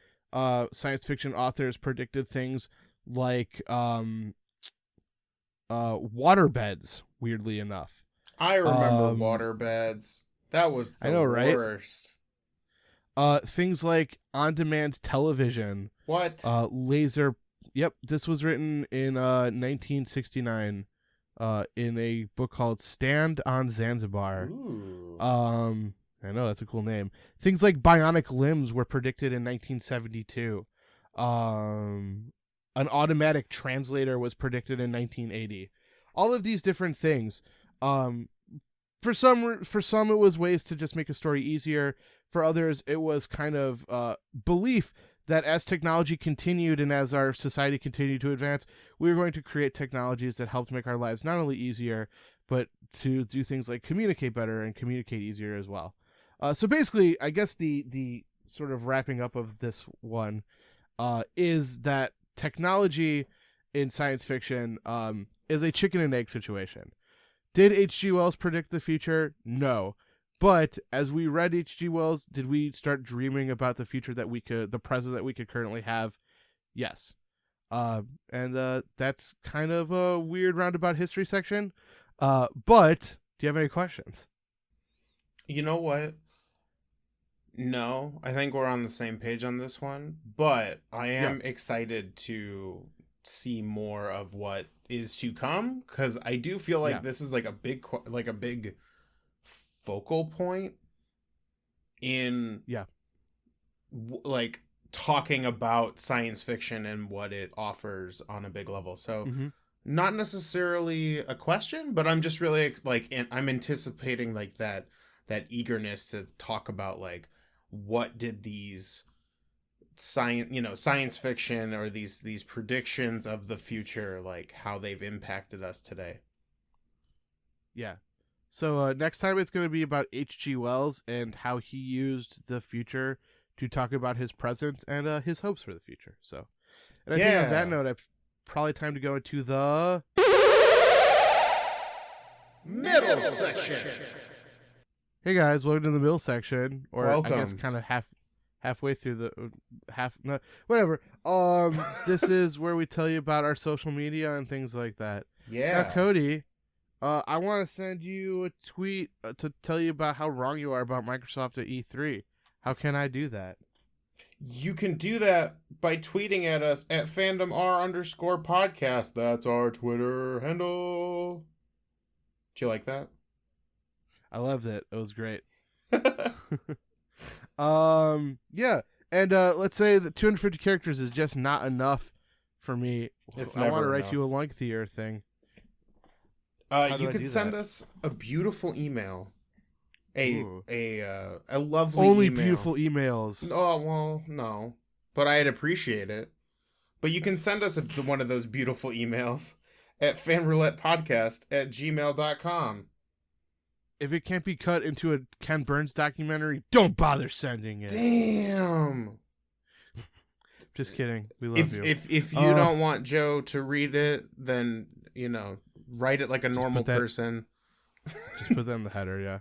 science fiction authors predicted things like waterbeds, weirdly enough. I remember waterbeds. That was the worst. Things like on-demand television. What? Laser. Yep, this was written in 1969 in a book called Stand on Zanzibar. Ooh. I know, that's a cool name. Things like bionic limbs were predicted in 1972. An automatic translator was predicted in 1980. All of these different things. For some it was ways to just make a story easier. For others, it was kind of belief that as technology continued and as our society continued to advance, we were going to create technologies that helped make our lives not only easier, but to do things like communicate better and communicate easier as well. So basically, I guess the sort of wrapping up of this one is that technology in science fiction is a chicken and egg situation. Did H.G. Wells predict the future? No. But as we read H.G. Wells, did we start dreaming about the future the present that we could currently have? Yes. And that's kind of a weird roundabout history section. But do you have any questions? You know what? No, I think we're on the same page on this one, but I am excited to see more of what is to come, because I do feel like this is like a big focal point in like talking about science fiction and what it offers on a big level. So not necessarily a question, but I'm just really like I'm anticipating like that eagerness to talk about like what did these science fiction or these predictions of the future, like how they've impacted us today. Yeah. So next time it's going to be about H.G. Wells and how he used the future to talk about his present and his hopes for the future. So, and I think on that note, I've probably time to go into the middle section. Hey guys, welcome to the middle section, or welcome. I guess kind of halfway through the whatever. This is where we tell you about our social media and things like that. Yeah. Now, Cody, I want to send you a tweet to tell you about how wrong you are about Microsoft at E3. How can I do that? You can do that by tweeting at us at fandomr_podcast. That's our Twitter handle. Did you like that? I loved it. It was great. Yeah. And let's say that 250 characters is just not enough for me. I want to write you a lengthier thing. You could send us a beautiful email. A lovely only email. Beautiful emails. Oh, well, no. But I'd appreciate it. But you can send us one of those beautiful emails at fanroulettepodcast@gmail.com. If it can't be cut into a Ken Burns documentary, don't bother sending it. Damn. Just kidding. We love you. If you don't want Joe to read it, then, write it like a normal person. Just put that in the header, yeah.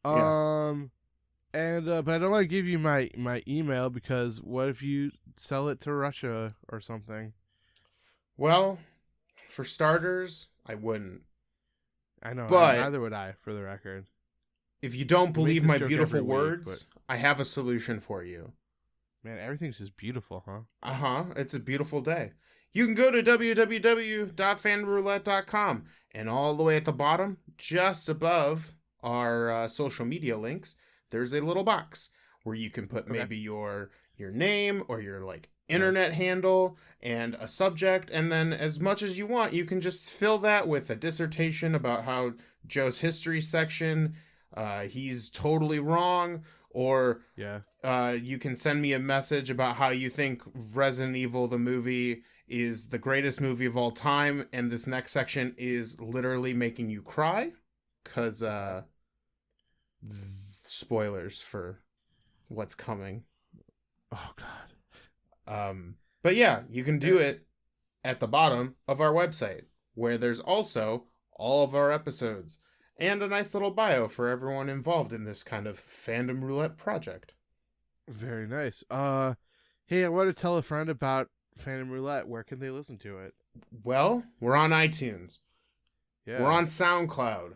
But I don't want to give you my email because what if you sell it to Russia or something? Well, for starters, I wouldn't. I know, but neither would I, for the record. If you don't believe my beautiful words, I have a solution for you. Man, everything's just beautiful, huh? It's a beautiful day. You can go to www.fanroulette.com, and all the way at the bottom, just above our social media links, there's a little box where you can put maybe your name or your internet handle and a subject, and then as much as you want, you can just fill that with a dissertation about how Joe's history section, he's totally wrong, or you can send me a message about how you think Resident Evil the movie is the greatest movie of all time, and this next section is literally making you cry, because spoilers for what's coming. Oh God. But yeah, you can do it at the bottom of our website, where there's also all of our episodes and a nice little bio for everyone involved in this kind of fandom roulette project. Very nice. Hey, I want to tell a friend about Fandom Roulette. Where can they listen to it? Well, we're on iTunes. Yeah. We're on SoundCloud.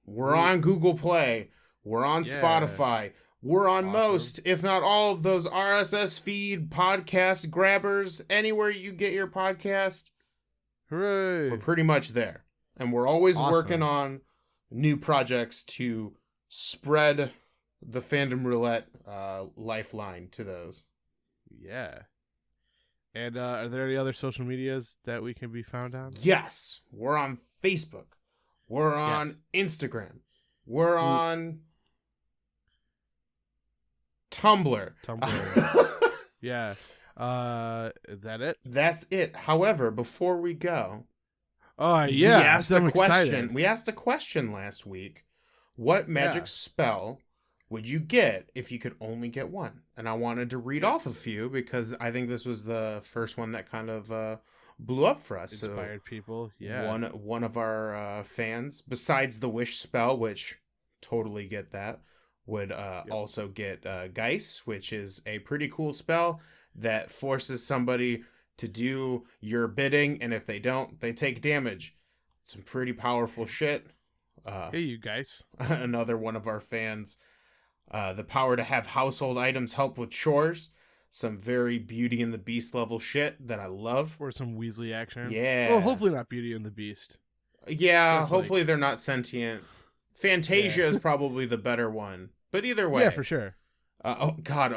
We're on Google Play. We're on Spotify. We're on most, if not all, of those RSS feed podcast grabbers. Anywhere you get your podcast. Hooray. We're pretty much there. And we're always working on new projects to spread the Fandom Roulette lifeline to those. Yeah. And are there any other social medias that we can be found on? Yes. We're on Facebook. We're on Instagram. We're on Tumblr. Yeah. Is that it? That's it. However, before we go, we asked a question. We asked a question last week. What magic spell would you get if you could only get one? And I wanted to read off a few because I think this was the first one that kind of blew up for us. Inspired people. Yeah. One of our fans, besides the wish spell, which totally get that, would also get Geist, which is a pretty cool spell that forces somebody to do your bidding, and if they don't, they take damage. Some pretty powerful shit. Hey, you guys. Another one of our fans, the power to have household items help with chores. Some very Beauty and the Beast level shit that I love. Or some Weasley action. Yeah. Well, hopefully not Beauty and the Beast. Yeah, hopefully they're not sentient. Fantasia is probably the better one. But either way. Yeah, for sure. Oh, God.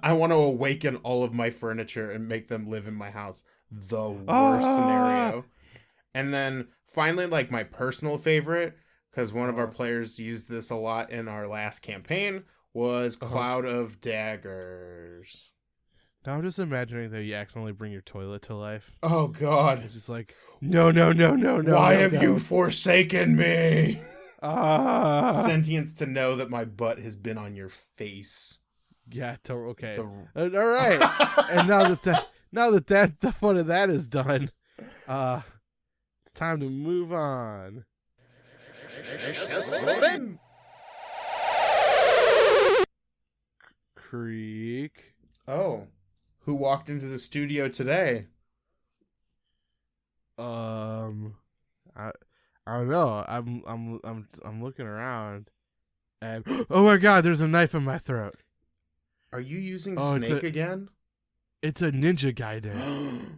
I want to awaken all of my furniture and make them live in my house. The worst scenario. And then finally, like my personal favorite, because one of our Uh-huh. players used this a lot in our last campaign, was Uh-huh. Cloud of Daggers. Now I'm just imagining that you accidentally bring your toilet to life. Oh God. It's just like, no, no, no, no, no. Why no, have no. you forsaken me? Ah. Sentience to know that my butt has been on your face. Yeah, okay. The... All right. And now that the fun of that is done, it's time to move on. Creek. Oh, who walked into the studio today? I don't know. I'm looking around, and oh my God, there's a knife in my throat. Are you using Oh, Snake again? It's a Ninja Gaiden.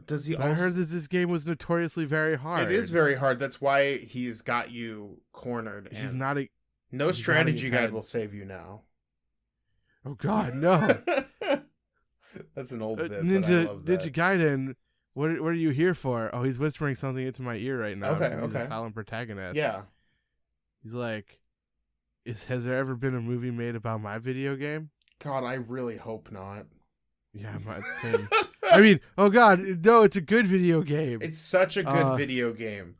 Does he But I also... heard that this game was notoriously very hard. It is very hard. That's why he's got you cornered. He's and not a. no he's strategy nodding his guide head. will save you now. Oh God, no! That's an old bit, but I Ninja love that. Gaiden. What are you here for? Oh, he's whispering something into my ear right now. Okay, because He's a okay. silent protagonist. Yeah. He's like, has there ever been a movie made about my video game? God, I really hope not. Yeah, same. I mean, oh God, no, it's a good video game. It's such a good video game,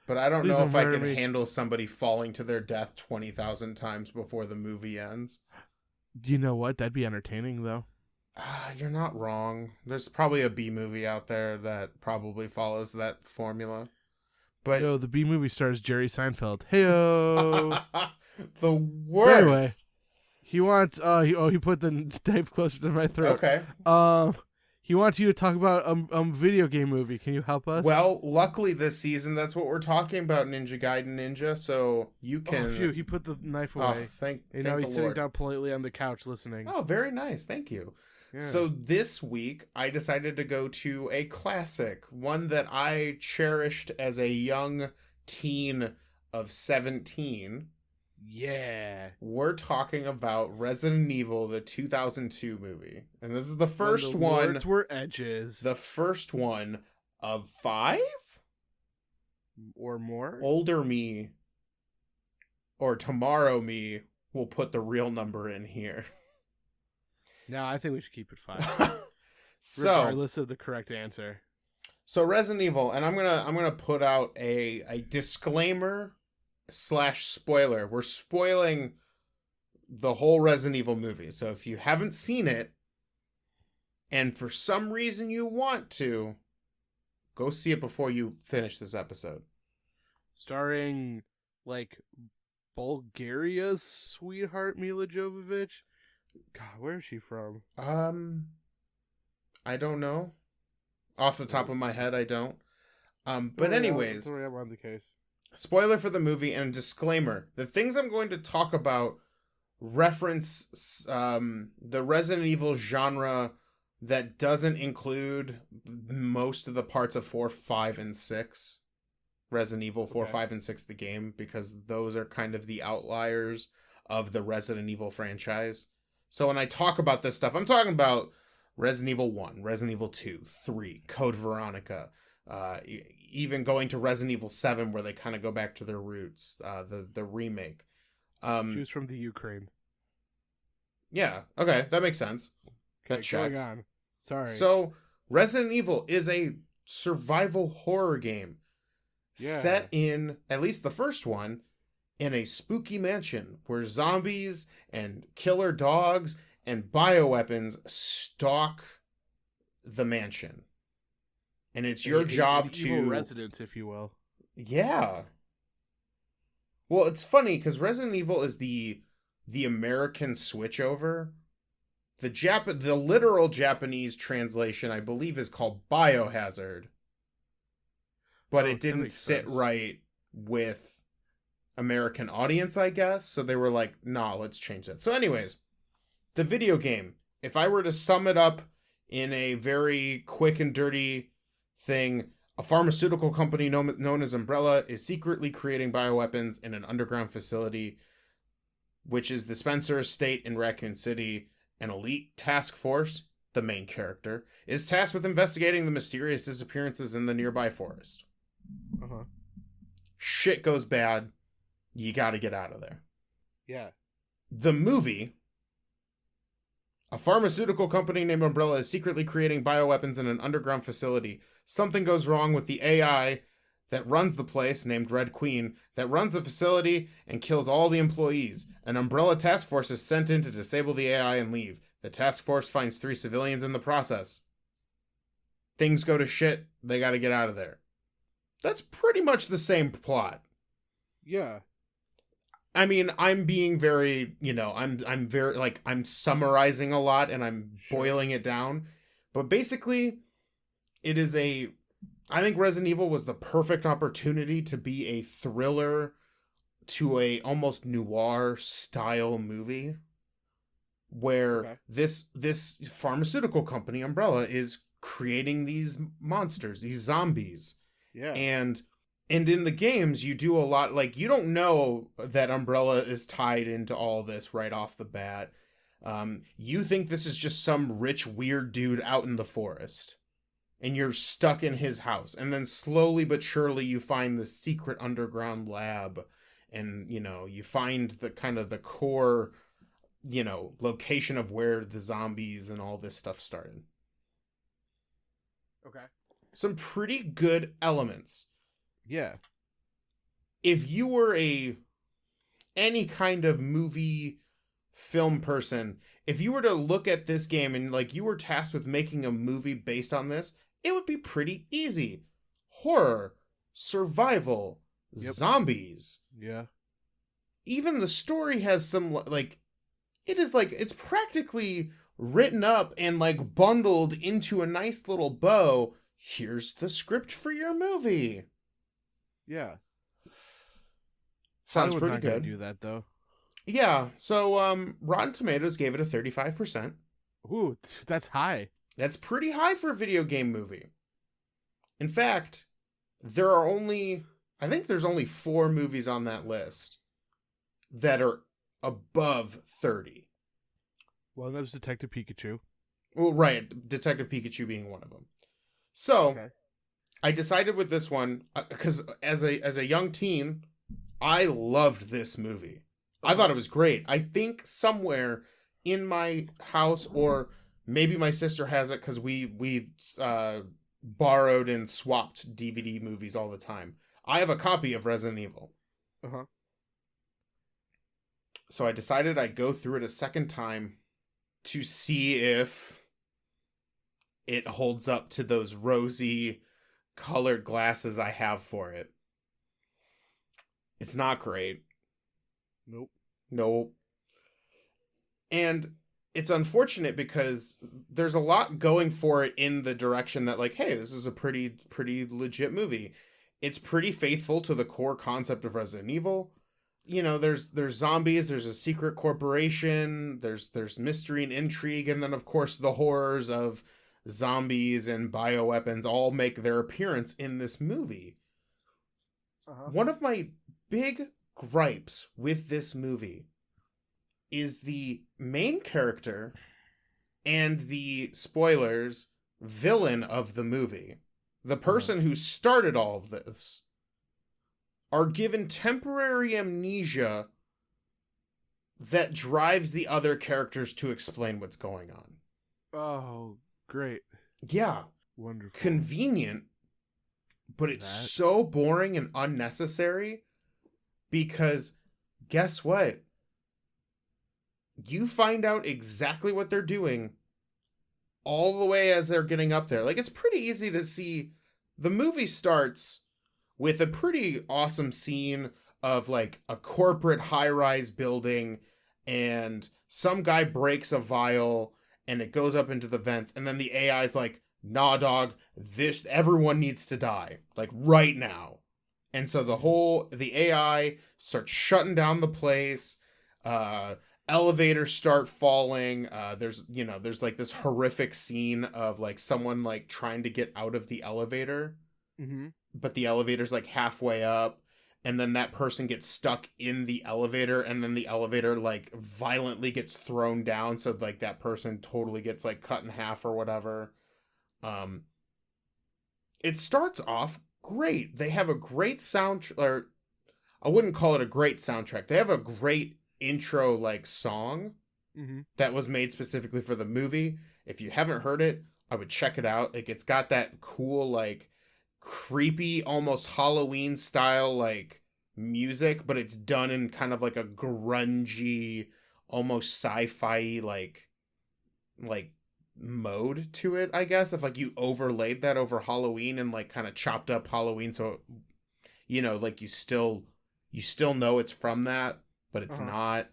but I don't please know don't if I murder can me. handle somebody falling to their death 20,000 times before the movie ends. Do you know what? That'd be entertaining, though. You're not wrong. There's probably a B movie out there that probably follows that formula. But No, the B movie stars Jerry Seinfeld. Heyo. the worst. Anyway, he wants. He put the knife closer to my throat. Okay. He wants you to talk about video game movie. Can you help us? Well, luckily this season, that's what we're talking about, Ninja Gaiden Ninja. So you can. Oh, phew, he put the knife Oh, away. thank He's the sitting Lord. down politely on the couch listening. Oh, very nice. Thank you. Yeah. So this week, I decided to go to a classic, one that I cherished as a young teen of 17. Yeah. We're talking about Resident Evil, the 2002 movie. And this is the first When the one. words were edges. The first one of 5? Or more? Older me, or tomorrow me, will put the real number in here. No, I think we should keep it 5. So, regardless of the correct answer. so Resident Evil, and I'm gonna put out a disclaimer / spoiler. We're spoiling the whole Resident Evil movie. So if you haven't seen it, and for some reason you want to, go see it before you finish this episode. Starring, like, Bulgaria's sweetheart Mila Jovovich. God, where is she from? I don't know. Off the top of my head, I don't. But Don't worry, anyways, don't worry, I'm on the case. spoiler for the movie and disclaimer. The things I'm going to talk about reference the Resident Evil genre that doesn't include most of the parts of 4, 5, and 6. Resident Evil 4, Okay. 5, and 6, the game, because those are kind of the outliers of the Resident Evil franchise. So when I talk about this stuff, I'm talking about Resident Evil 1, Resident Evil 2, 3, Code Veronica, even going to Resident Evil 7 where they kind of go back to their roots, the remake. She was from the Ukraine. Yeah, okay, that makes sense. That Okay, going checks. on. Sorry. So, Resident Evil is a survival horror game set in, at least the first one, in a spooky mansion where zombies and killer dogs and bioweapons stalk the mansion. And it's your job an to... evil residents, if you will. Yeah. Well, it's funny because Resident Evil is the American switchover. The literal Japanese translation, I believe, is called Biohazard. But Oh, it that didn't makes sit sense. right with American audience, I guess. So they were like, nah, let's change that. So anyways, the video game, if I were to sum it up in a very quick and dirty thing, a pharmaceutical company known as Umbrella is secretly creating bioweapons in an underground facility, which is the Spencer Estate in Raccoon City. An elite task force the main character, is tasked with investigating the mysterious disappearances in the nearby forest. Uh-huh. Shit goes bad. You gotta get out of there. Yeah. The movie, a pharmaceutical company named Umbrella is secretly creating bioweapons in an underground facility. Something goes wrong with the AI that runs the place, named Red Queen, that runs the facility and kills all the employees. An Umbrella task force is sent in to disable the AI and leave. The task force finds 3 civilians in the process. Things go to shit. They gotta get out of there. That's pretty much the same plot. Yeah. I mean, I'm being very, I'm very, like, I'm summarizing a lot and I'm boiling it down. But basically, I think Resident Evil was the perfect opportunity to be a thriller to a almost noir style movie where this pharmaceutical company, Umbrella, is creating these monsters, these zombies. Yeah. And in the games, you do a lot, like, you don't know that Umbrella is tied into all this right off the bat. You think this is just some rich, weird dude out in the forest. And you're stuck in his house. And then slowly but surely you find the secret underground lab. And, you find the kind of the core, location of where the zombies and all this stuff started. Okay. Some pretty good elements. Yeah. If you were any kind of movie film person, if you were to look at this game and like you were tasked with making a movie based on this, it would be pretty easy. Horror, survival, zombies. Yeah. Even the story has some, like, it's practically written up and like bundled into a nice little bow. Here's the script for your movie. Yeah. Sounds Hollywood pretty not good. Gonna do that though. Yeah. So Rotten Tomatoes gave it a 35%. Ooh, that's high. That's pretty high for a video game movie. In fact, I think there's only 4 movies on that list that are above 30. Well, that was Detective Pikachu. Well, right. Detective Pikachu being one of them. So, I decided with this one, because as a young teen, I loved this movie. I thought it was great. I think somewhere in my house, or maybe my sister has it because we borrowed and swapped DVD movies all the time. I have a copy of Resident Evil. Uh-huh. So I decided I'd go through it a second time to see if it holds up to those rosy colored glasses I have for it. It's not great. Nope. And it's unfortunate because there's a lot going for it in the direction that, like, hey, this is a pretty legit movie. It's pretty faithful to the core concept of Resident Evil. There's zombies, there's a secret corporation, there's mystery and intrigue, and then of course the horrors of zombies and bioweapons all make their appearance in this movie. Uh-huh. One of my big gripes with this movie is the main character and the, spoilers, villain of the movie, the person who started all of this, are given temporary amnesia that drives the other characters to explain what's going on. Oh, great. Yeah. Wonderful. Convenient, but it's so boring and unnecessary because guess what? You find out exactly what they're doing all the way as they're getting up there. Like, it's pretty easy to see. The movie starts with a pretty awesome scene of like a corporate high-rise building, and some guy breaks a vial and it goes up into the vents, and then the AI's like, nah dog, everyone needs to die, like right now. And so the AI starts shutting down the place, elevators start falling, there's like this horrific scene of like someone like trying to get out of the elevator. Mm-hmm. But the elevator's like halfway up, and then that person gets stuck in the elevator, and then the elevator like violently gets thrown down, so like that person totally gets like cut in half or whatever. It starts off great. They have a great sound, or I wouldn't call it a great soundtrack. They have a great intro like song that was made specifically for the movie. If you haven't heard it, I would check it out. Like, it's got that cool, like, creepy, almost Halloween style, like, music, but it's done in kind of like a grungy, almost sci-fi, like mode to it, I guess. If, like, you overlaid that over Halloween and, like, kind of chopped up Halloween, so, you know, like, you still know it's from that, but it's not.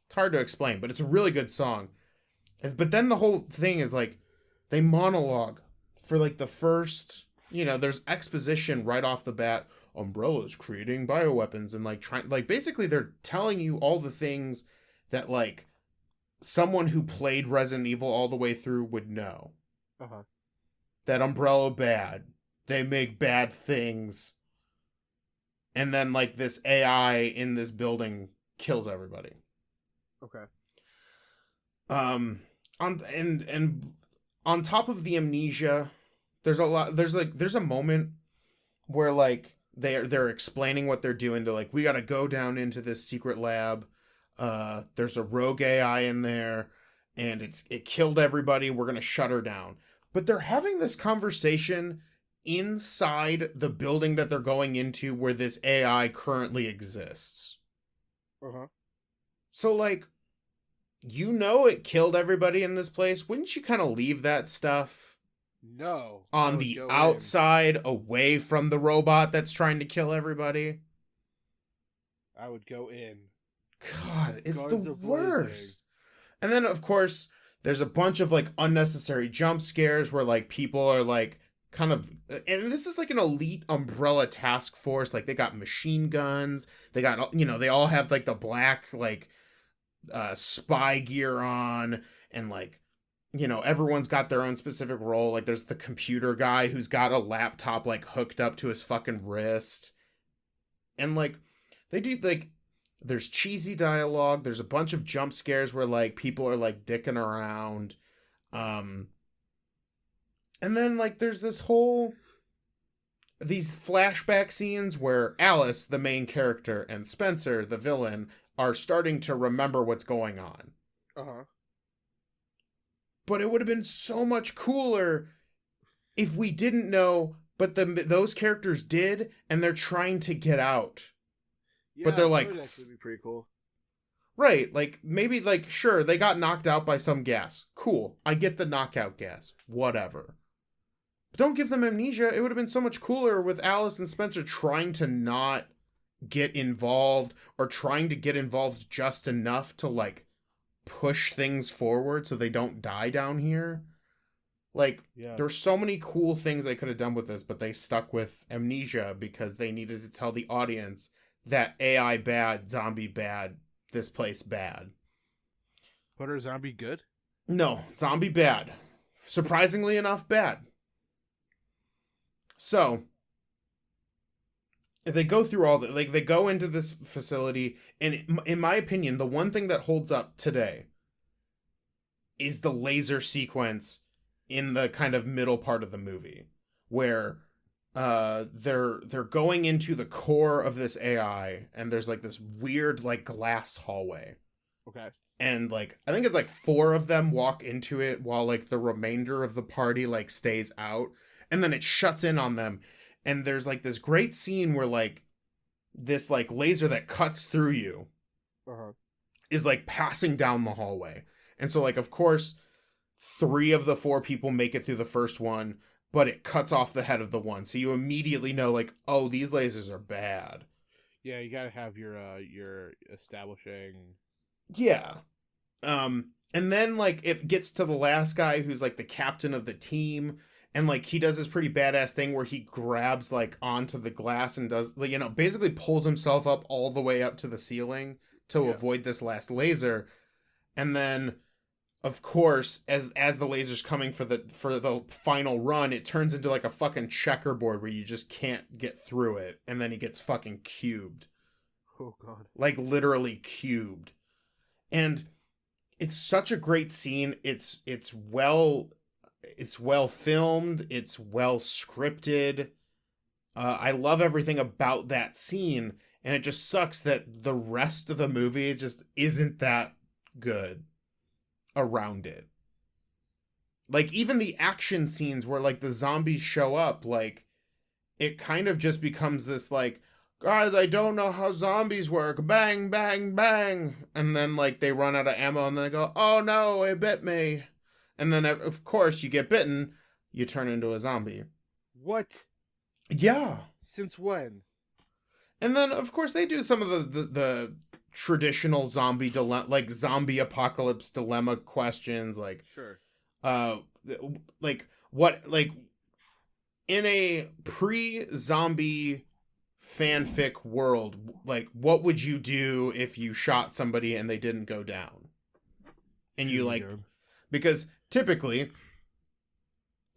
It's hard to explain, but it's a really good song. But then the whole thing is, like, they monologue for, like, the first, you know, there's exposition right off the bat. Umbrella's creating bioweapons and, like, trying, like, basically they're telling you all the things that, like, someone who played Resident Evil all the way through would know. That Umbrella bad. They make bad things. And then, like, this AI in this building kills everybody. Okay. On top of the amnesia, there's a moment where, like, they're explaining what they're doing. They're like, we gotta go down into this secret lab. There's a rogue AI in there, and it killed everybody. We're gonna shut her down. But they're having this conversation inside the building that they're going into where this AI currently exists. So, like, you know it killed everybody in this place. Wouldn't you kind of leave that stuff on the outside, away from the robot that's trying to kill everybody? I would go in. God, it's the worst. And then, of course, there's a bunch of, like, unnecessary jump scares where, like, people are, like, kind of, and this is like an elite Umbrella task force. Like, they got machine guns. They got, you know, they all have, like, the black, like, spy gear on, and, like, you know, everyone's got their own specific role. Like, there's the computer guy who's got a laptop, like, hooked up to his fucking wrist. And, like, they do, like, there's cheesy dialogue. There's a bunch of jump scares where, like, people are, like, dicking around. And then, like, there's these flashback scenes where Alice, the main character, and Spencer, the villain, are starting to remember what's going on. But it would have been so much cooler if we didn't know, but those characters did, and they're trying to get out. Yeah, but they're like, that would actually be pretty cool. Right, like, maybe, like, sure, they got knocked out by some gas. Cool, I get the knockout gas. Whatever. But don't give them amnesia. It would have been so much cooler with Alice and Spencer trying to not get involved, or trying to get involved just enough to, like, push things forward so they don't die down here. Like, there's so many cool things they could have done with this, but they stuck with amnesia because they needed to tell the audience that AI bad, zombie bad, this place bad. But are zombie good? No, zombie bad. Surprisingly enough, bad. So, if they go through all the, like, they go into this facility, and in my opinion, the one thing that holds up today is the laser sequence in the kind of middle part of the movie, where they're going into the core of this AI, and there's, like, this weird, like, glass hallway. Okay. And, like, I think it's, like, 4 of them walk into it while, like, the remainder of the party, like, stays out. And then it shuts in on them. And there's, like, this great scene where, like, this, like, laser that cuts through you is, like, passing down the hallway. And so, like, of course, 3 of the 4 people make it through the first one, but it cuts off the head of the one. So you immediately know, like, oh, these lasers are bad. Yeah, you gotta have your establishing. Yeah. And then, like, it gets to the last guy who's, like, the captain of the team, and, like, he does this pretty badass thing where he grabs, like, onto the glass and does, like, you know, basically pulls himself up all the way up to the ceiling to avoid this last laser. And then of course, as the laser's coming for the final run, it turns into like a fucking checkerboard where you just can't get through it, and then he gets fucking cubed. Oh god. Like literally cubed. And it's such a great scene. It's well filmed, it's well scripted. I love everything about that scene, and it just sucks that the rest of the movie just isn't that good around it. Like, even the action scenes where, like, the zombies show up, like, it kind of just becomes this, like, guys, I don't know how zombies work, bang, bang, bang, and then, like, they run out of ammo, and then they go, oh no, it bit me, and then, of course, you get bitten, you turn into a zombie. What? Yeah. Since when? And then, of course, they do some of the traditional zombie dilemma, like zombie apocalypse dilemma questions, like Sure. like what, like in a pre-zombie fanfic world, like what would you do if you shot somebody and they didn't go down? And you like, because typically,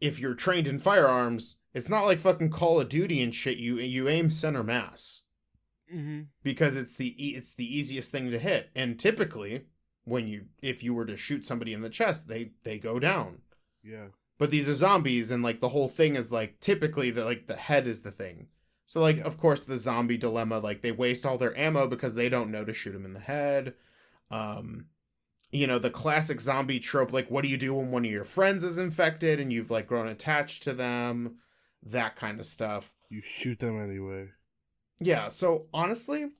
if you're trained in firearms, it's not like fucking Call of Duty and shit. You aim center mass. Mm-hmm. Because it's the easiest thing to hit, and typically if you were to shoot somebody in the chest, they go down. Yeah. But these are zombies, and like the whole thing is like typically the head is the thing. So like, of course, the zombie dilemma, like they waste all their ammo because they don't know to shoot him in the head. You know, the classic zombie trope, like what do you do when one of your friends is infected and you've like grown attached to them, that kind of stuff. You shoot them anyway. Yeah, so honestly,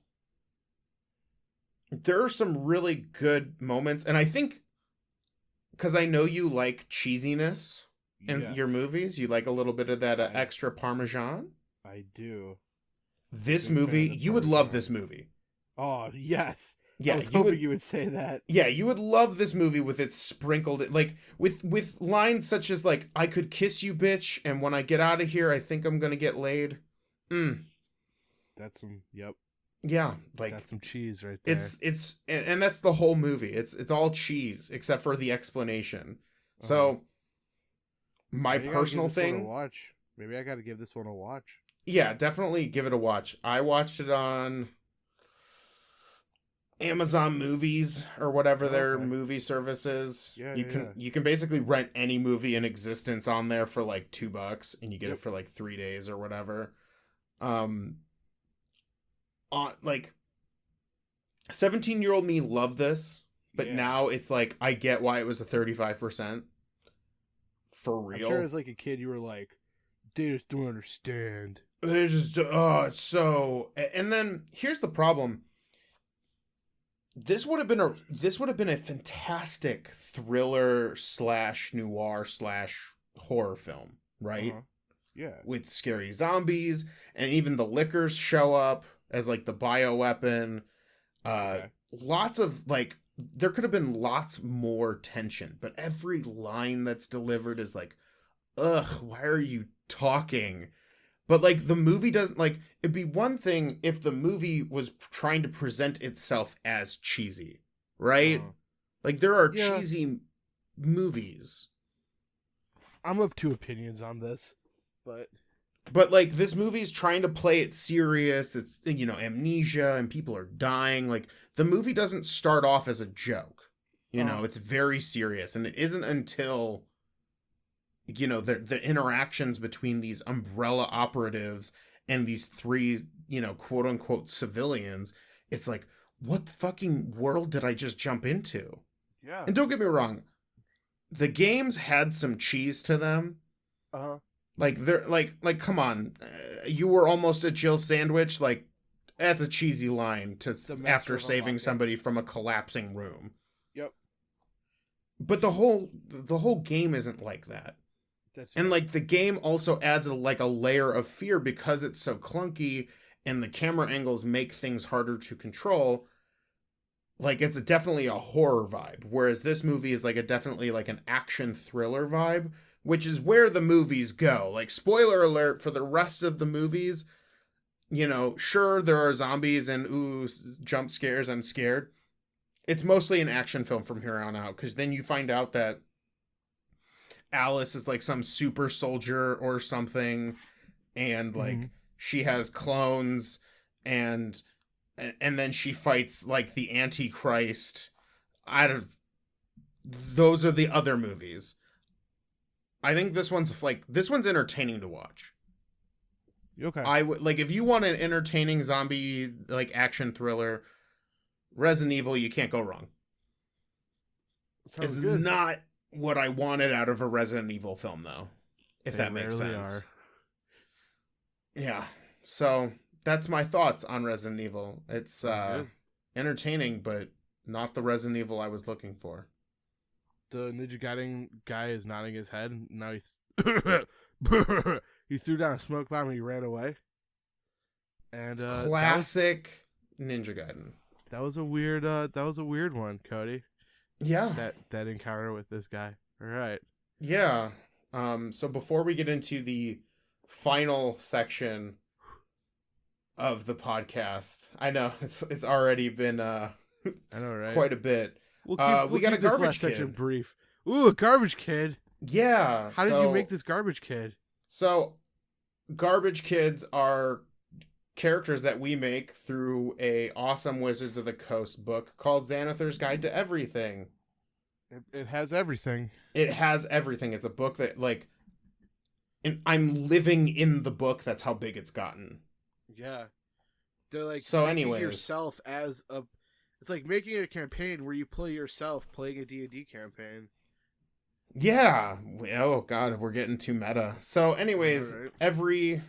there are some really good moments, and I think, because I know you like cheesiness in your movies, you like a little bit of that extra Parmesan. I do. This movie, you would love this movie. Oh, yes. Yeah, I was hoping you would say that. Yeah, you would love this movie with its sprinkled, like, with lines such as, like, I could kiss you, bitch, and when I get out of here, I think I'm gonna get laid. That's some, yep. Yeah, like that's some cheese right there. And that's the whole movie. It's all cheese except for the explanation. So my personal thing. Watch. Maybe I got to give this one a watch. Yeah, definitely give it a watch. I watched it on Amazon Movies or whatever their movie service is. Yeah, you can basically rent any movie in existence on there for like $2 and you get it for like 3 days or whatever. Like 17-year-old me loved this, but now it's like I get why it was a 35%. For real. I'm sure as like a kid you were like, they just don't understand. They just it's so. And then here's the problem. This would have been a fantastic thriller / noir / horror film, right? Yeah. With scary zombies, and even the lickers show up as like the bioweapon. Lots of like, there could have been lots more tension, but every line that's delivered is like, ugh, why are you talking? But like the movie doesn't, like, it'd be one thing if the movie was trying to present itself as cheesy, right? Like there are cheesy movies. I'm of two opinions on this, But like this movie's trying to play it serious. It's, you know, amnesia and people are dying. Like the movie doesn't start off as a joke. You know, it's very serious, and it isn't until, you know, the interactions between these umbrella operatives and these three, you know, quote unquote civilians, it's like, what fucking world did I just jump into? Yeah. And don't get me wrong, the games had some cheese to them. Like they're like come on, you were almost a Jill sandwich. Like that's a cheesy line to after saving somebody from a collapsing room. Yep. But the whole game isn't like that. And like the game also adds a layer of fear because it's so clunky and the camera angles make things harder to control. Like it's definitely a horror vibe, whereas this movie is definitely like an action thriller vibe, which is where the movies go. Like, spoiler alert for the rest of the movies, you know, sure, there are zombies and jump scares, I'm scared. It's mostly an action film from here on out, because then you find out that Alice is like some super soldier or something, and like she has clones, and then she fights like the Antichrist. Those are the other movies. I think this one's entertaining to watch. Okay. I would like, if you want an entertaining zombie like action thriller, Resident Evil, you can't go wrong. Sounds It's good. not what I wanted out of a Resident Evil film, though, if They that makes rarely sense. are. Yeah. So that's my thoughts on Resident Evil. It's entertaining, but not the Resident Evil I was looking for. The Ninja Gaiden guy is nodding his head. And now he's he threw down a smoke bomb and he ran away. And classic Ninja Gaiden. That was a weird one, Cody. Yeah. That encounter with this guy. All right. Yeah. So before we get into the final section of the podcast, I know it's already been I know, right? quite a bit. We'll We got keep a this garbage last section kid. brief. Ooh, a garbage kid. Yeah. How did you make this garbage kid? So, garbage kids are characters that we make through a awesome Wizards of the Coast book called Xanathar's Guide to Everything. It has everything. It has everything. It's a book that, like, I'm living in the book. That's how big it's gotten. Yeah. They're like, so making anyways, yourself as a... It's like making a campaign where you play yourself playing a D&D campaign. Yeah. Oh, God, we're getting too meta. So anyways, Right.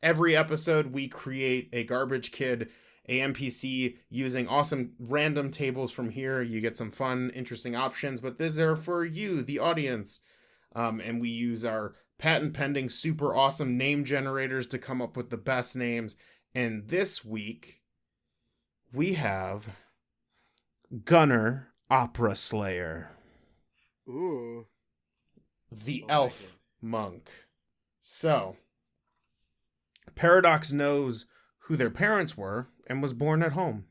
every episode we create a garbage kid, a NPC, using awesome random tables from here. You get some fun, interesting options, but these are for you, the audience. And we use our patent pending, super awesome name generators to come up with the best names. And this week, we have Gunner Opera Slayer. Ooh. The I like elf monk. So, Paradox knows who their parents were and was born at home.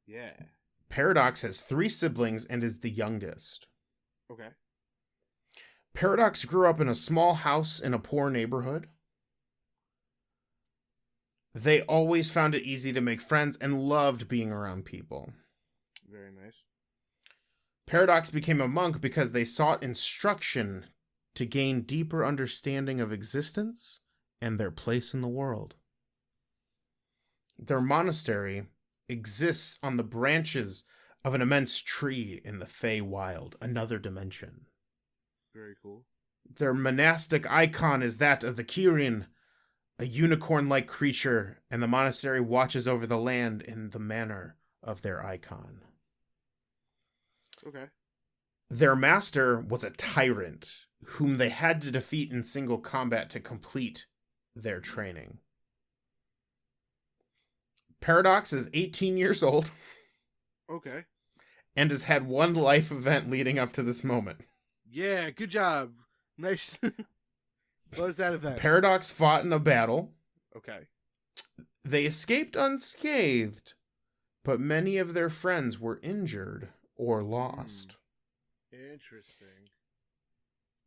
Yeah. Paradox has 3 siblings and is the youngest. Okay. Paradox grew up in a small house in a poor neighborhood. They always found it easy to make friends and loved being around people. Very nice. Paradox became a monk because they sought instruction to gain deeper understanding of existence and their place in the world. Their monastery exists on the branches of an immense tree in the Fey Wild, another dimension. Very cool. Their monastic icon is that of the Kirin, a unicorn-like creature, and the monastery watches over the land in the manner of their icon. Okay. Their master was a tyrant, whom they had to defeat in single combat to complete their training. Paradox is 18 years old. Okay. And has had one life event leading up to this moment. Yeah, good job. Nice. What is that event? Paradox fought in a battle. Okay. They escaped unscathed, but many of their friends were injured or lost. Interesting.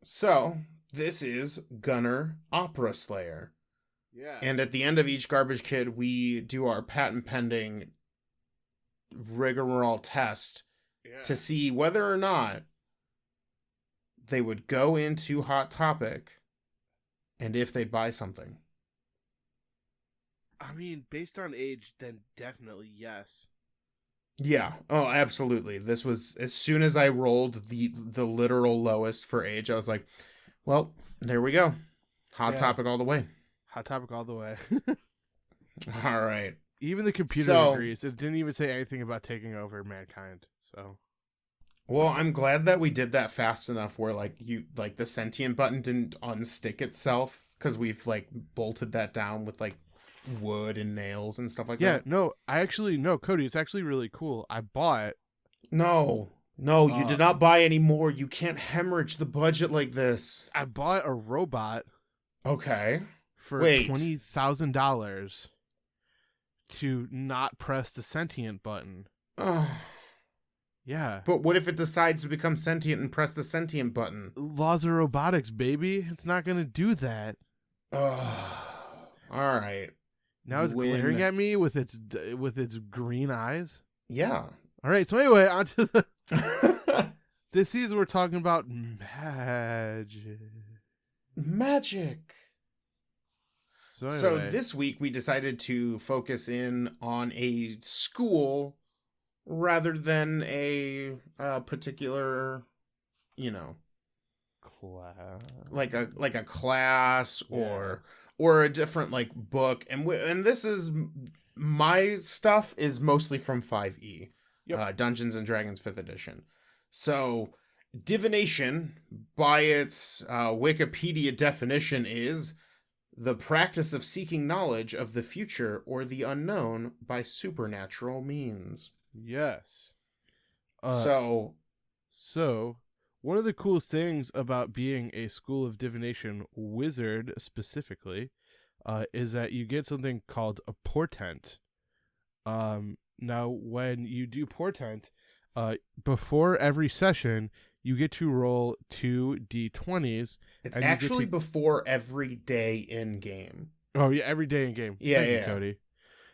So, this is Gunner Opera Slayer. Yeah. And at the end of each Garbage Kid, we do our patent pending rigmarole test to see whether or not they would go into Hot Topic and if they'd buy something. I mean, based on age, then definitely yes. Yeah. Oh, absolutely. This was, as soon as I rolled the literal lowest for age, I was like, well, there we go. Hot Topic all the way. Hot Topic all the way. All right. Even the computer agrees. It didn't even say anything about taking over mankind. So, well, I'm glad that we did that fast enough where the sentient button didn't unstick itself, because we've bolted that down with wood and nails and stuff like that. No, Cody, it's actually really cool. I bought. No, you did not buy any more. You can't hemorrhage the budget like this. I bought a robot. Okay. For $20,000 to not press the sentient button. Yeah. But what if it decides to become sentient and press the sentient button? Laws of robotics, baby. It's not going to do that. All right. Now it's glaring at me with its green eyes. Yeah. All right. So anyway, on to the... This season we're talking about magic. Magic. So So this week we decided to focus in on a school rather than a particular, class. like a class or a different like book. And this is my stuff is mostly from 5e, Dungeons and Dragons 5th edition. So divination, by its Wikipedia definition, is the practice of seeking knowledge of the future or the unknown by supernatural means. Yes. So one of the coolest things about being a School of Divination wizard specifically is that you get something called a portent. Now, when you do portent, before every session, you get to roll 2 d20s. It's actually before every day in game. Oh, yeah, every day in game. Yeah, Thank you, yeah. Cody.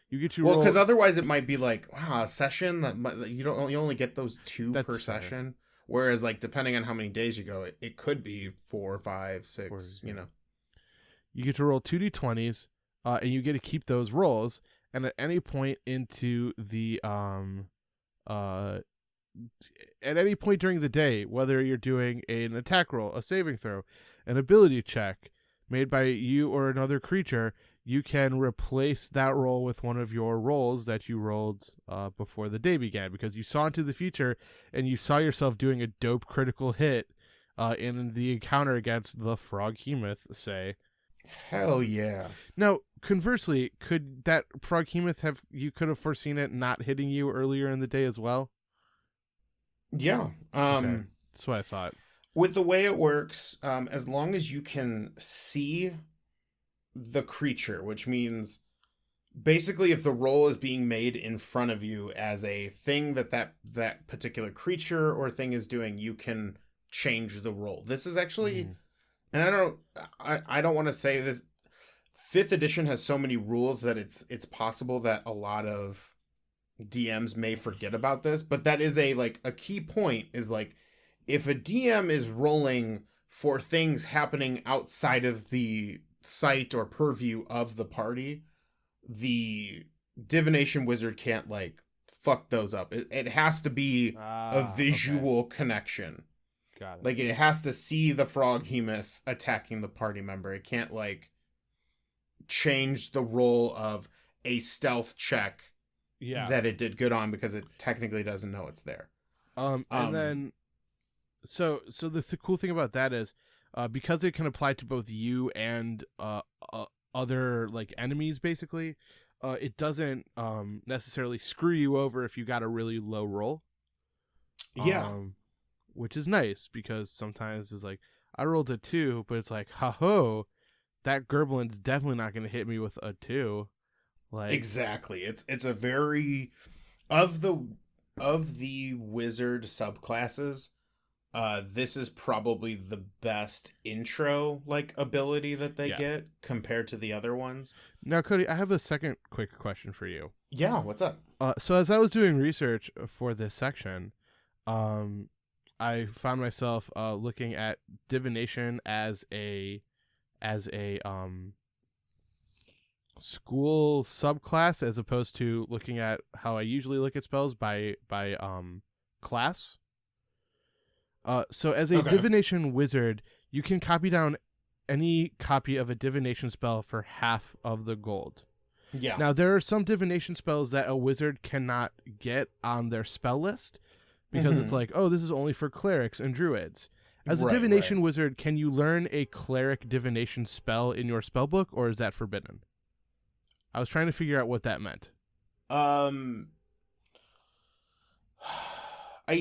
You get to roll... Well, because otherwise it might be like, wow, a session that you only get those 2 per session. Whereas, like, depending on how many days you go, it could be 4, 5, 6. You get to roll 2 d20s, and you get to keep those rolls. And at any point into the at any point during the day, whether you're doing an attack roll, a saving throw, an ability check made by you or another creature, you can replace that roll with one of your rolls that you rolled before the day began, because you saw into the future and you saw yourself doing a dope critical hit in the encounter against the Froghemoth, say. Hell yeah. Now, conversely, could that Froghemoth you could have foreseen it not hitting you earlier in the day as well? Yeah. Okay. That's what I thought. With the way it works, as long as you can see the creature, which means basically if the roll is being made in front of you as a thing that particular creature or thing is doing, you can change the roll. This is actually, and I don't want to say this, 5th edition has so many rules that it's possible that a lot of DMs may forget about this, but that is a key point is like, if a DM is rolling for things happening outside of the sight or purview of the party, the divination wizard can't fuck those up. It has to be a visual connection. Got it. Like, it has to see the Froghemoth attacking the party member. It can't change the roll of a stealth check that it did good on because it technically doesn't know it's there. And then so the cool thing about that is because it can apply to both you and other enemies, basically, it doesn't necessarily screw you over if you got a really low roll. Which is nice, because sometimes it's like, I rolled a 2, but it's like, ha-ho, that Gerblin's definitely not going to hit me with a 2. Exactly. It's a very of the wizard subclasses. This is probably the best intro ability that they get compared to the other ones. Now, Cody, I have a second quick question for you. Yeah, what's up? So as I was doing research for this section, I found myself looking at divination as a school subclass, as opposed to looking at how I usually look at spells by class. So as a divination wizard, you can copy down any copy of a divination spell for half of the gold. Yeah. Now, there are some divination spells that a wizard cannot get on their spell list, because it's like, oh, this is only for clerics and druids. As a divination wizard, can you learn a cleric divination spell in your spell book, or is that forbidden? I was trying to figure out what that meant. I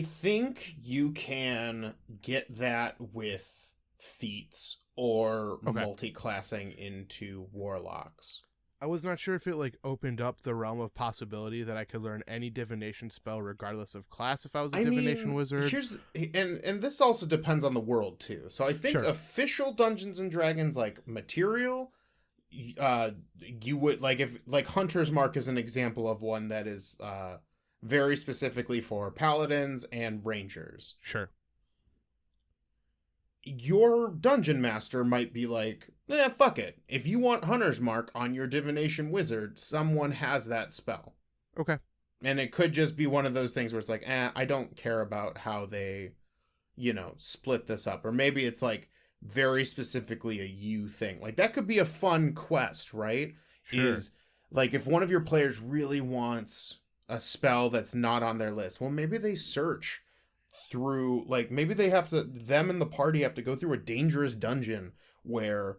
think you can get that with feats or multi-classing into warlocks. I was not sure if it like opened up the realm of possibility that I could learn any divination spell regardless of class if I was a divination wizard. And this also depends on the world too. So I think Sure. official Dungeons and Dragons like material, you would like if like Hunter's Mark is an example of one that is very specifically for paladins and rangers. Sure. Your dungeon master might be like, fuck it. If you want Hunter's Mark on your divination wizard, someone has that spell. Okay. And it could just be one of those things where it's like, I don't care about how they, split this up. Or maybe it's like very specifically a you thing. Like that could be a fun quest, right? Sure. Is like if one of your players really wants a spell that's not on their list, well, maybe they search through, like maybe they have to, them and the party have to go through a dangerous dungeon where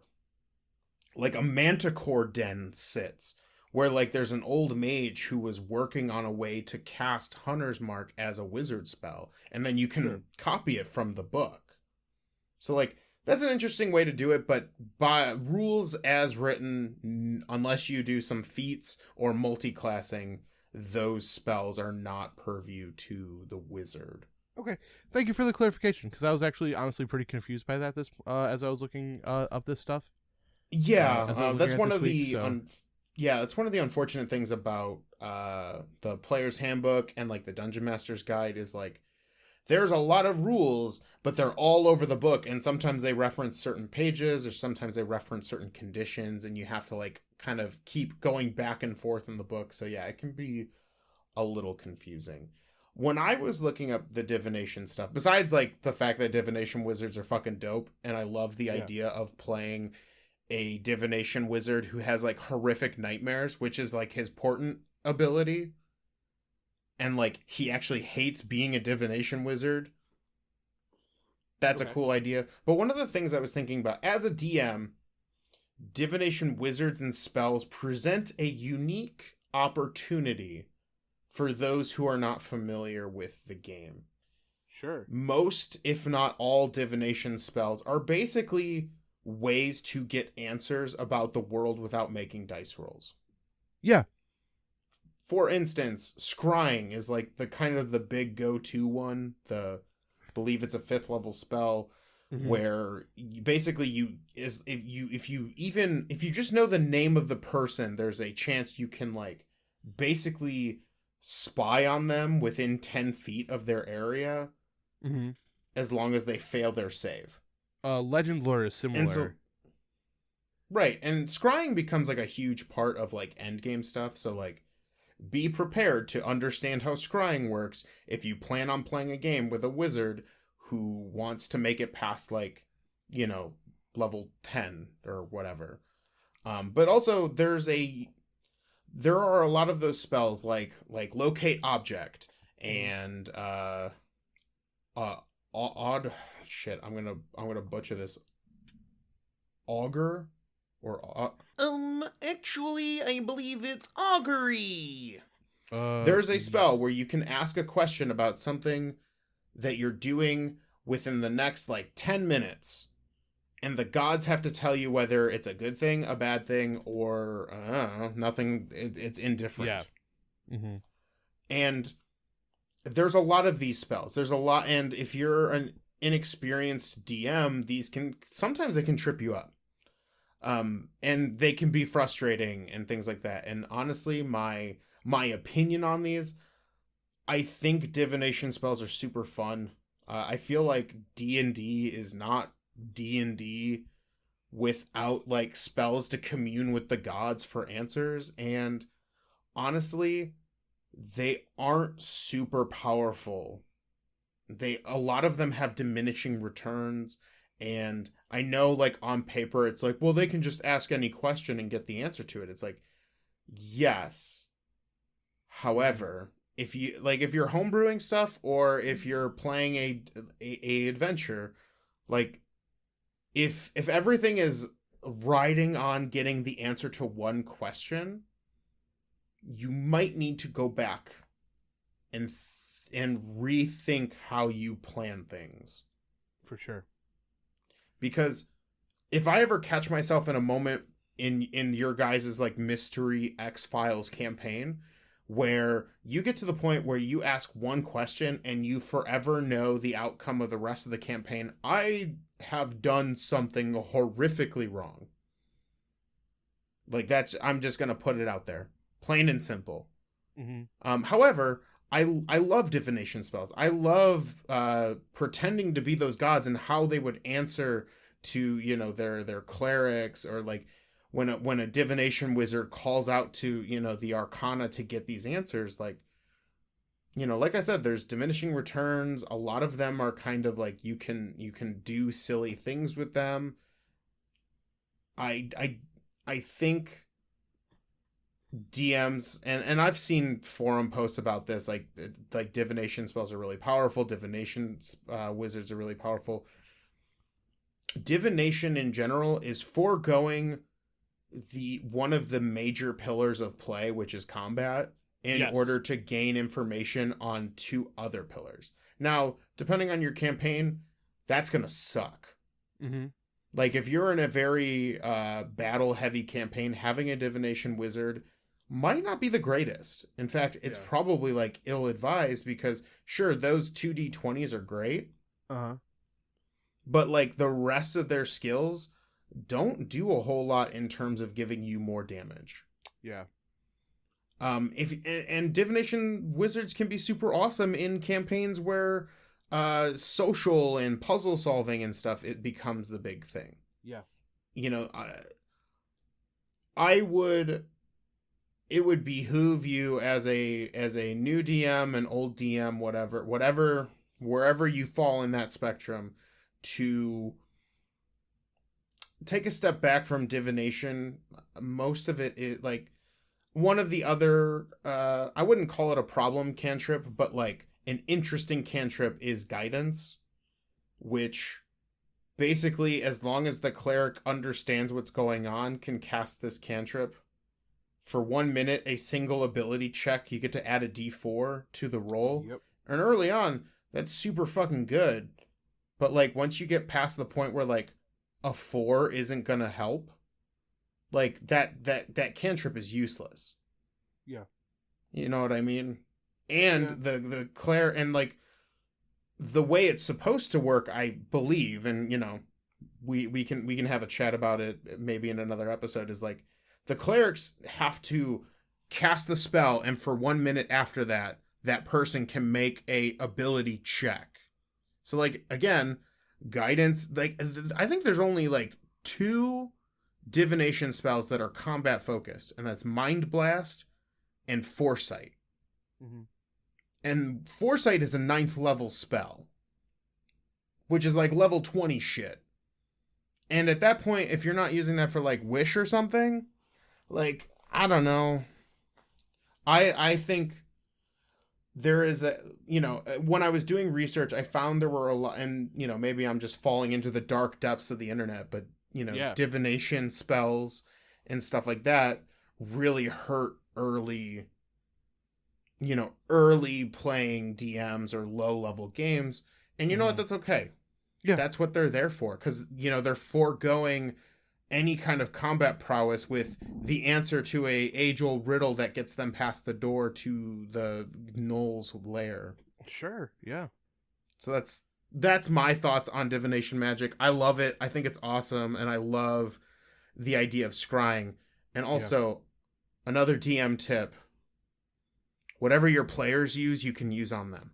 like a manticore den sits, where like there's an old mage who was working on a way to cast Hunter's Mark as a wizard spell, and then you can copy it from the book. So like that's an interesting way to do it, but by rules as written, unless you do some feats or multi-classing, those spells are not purview to the wizard. Okay, thank you for the clarification, because I was actually honestly pretty confused by that as I was looking up this stuff. Yeah, that's one of that's one of the unfortunate things about the player's handbook and like the Dungeon Master's Guide is like there's a lot of rules, but they're all over the book, and sometimes they reference certain pages or sometimes they reference certain conditions, and you have to like kind of keep going back and forth in the book. So yeah, it can be a little confusing. When I was looking up the divination stuff, besides like the fact that divination wizards are fucking dope, and I love the idea of playing a divination wizard who has like horrific nightmares, which is like his portent ability, and like he actually hates being a divination wizard. That's a cool idea. But one of the things I was thinking about as a DM, divination wizards and spells present a unique opportunity for those who are not familiar with the game. Sure. Most, if not all, divination spells are basically ways to get answers about the world without making dice rolls. Yeah. For instance, scrying is like the kind of the big go-to one. I believe it's a 5th level spell where if you just know the name of the person, there's a chance you can like basically spy on them within 10 feet of their area, as long as they fail their save. Legend lore is similar. Right, and scrying becomes like a huge part of like endgame stuff, so like be prepared to understand how scrying works if you plan on playing a game with a wizard who wants to make it past like, level 10 or whatever. But also there are a lot of those spells like locate object and odd shit. I'm gonna butcher this. Augur or actually, I believe it's augury. There's a spell where you can ask a question about something that you're doing within the next like 10 minutes. And the gods have to tell you whether it's a good thing, a bad thing, or nothing. It's indifferent. Yeah. And there's a lot of these spells. There's a lot, and if you're an inexperienced DM, sometimes they can trip you up. And they can be frustrating and things like that. And honestly, my opinion on these, I think divination spells are super fun. I feel like D&D is not D&D without like spells to commune with the gods for answers, and honestly they aren't super powerful. A lot of them have diminishing returns, and I know like on paper it's like, well, they can just ask any question and get the answer to it. It's like, yes, however, if you're homebrewing stuff or if you're playing a adventure, like if everything is riding on getting the answer to one question, you might need to go back and rethink how you plan things. For sure. Because if I ever catch myself in a moment in your guys' like Mystery X-Files campaign, where you get to the point where you ask one question and you forever know the outcome of the rest of the campaign. I have done something horrifically wrong. Like I'm just gonna put it out there, plain and simple. Mm-hmm. However, I love divination spells. I love pretending to be those gods and how they would answer to, you know, their clerics, or like when a divination wizard calls out to, you know, the arcana to get these answers. Like, you know, like I said, there's diminishing returns. A lot of them are kind of like you can do silly things with them. I think DMs, and I've seen forum posts about this, like divination spells are really powerful, divination wizards are really powerful. Divination in general is foregoing one of the major pillars of play, which is combat, in order to gain information on two other pillars. Now, depending on your campaign, that's gonna suck. Mm-hmm. Like, if you're in a very battle heavy campaign, having a divination wizard might not be the greatest. In fact, it's probably like ill advised, because sure, those 2d20s are great. But like the rest of their skills don't do a whole lot in terms of giving you more damage. Yeah. And divination wizards can be super awesome in campaigns where social and puzzle solving and stuff, it becomes the big thing. Yeah. You know, it would behoove you as a new DM, an old DM, whatever, wherever you fall in that spectrum, to take a step back from divination. Most of it is like one of the other, I wouldn't call it a problem cantrip, but like an interesting cantrip is guidance, which basically, as long as the cleric understands what's going on, can cast this cantrip. For 1 minute, a single ability check, you get to add a d4 to the roll. Yep. And early on, that's super fucking good. But like once you get past the point where like a 4 isn't gonna help, like that cantrip is useless. Yeah. You know what I mean? And the cleric, and like the way it's supposed to work, I believe, and you know, we can have a chat about it maybe in another episode, is like the clerics have to cast the spell, and for 1 minute after that, that person can make a ability check. So like, again, guidance, like I think there's only like 2 divination spells that are combat focused, and that's Mind Blast and Foresight. Mm-hmm. And Foresight is a 9th level spell, which is like level 20 shit. And at that point, if you're not using that for like Wish or something, like, I don't know. I think there is a, you know, when I was doing research, I found there were a lot, and, you know, maybe I'm just falling into the dark depths of the internet, but, you know, divination spells and stuff like that really hurt early playing DMs or low level games. And you know what? That's okay. Yeah. That's what they're there for. 'Cause, you know, they're foregoing any kind of combat prowess with the answer to a age-old riddle that gets them past the door to the Gnoll's lair. Sure, yeah. So that's my thoughts on divination magic. I love it. I think it's awesome, and I love the idea of scrying. And also, another DM tip: whatever your players use, you can use on them.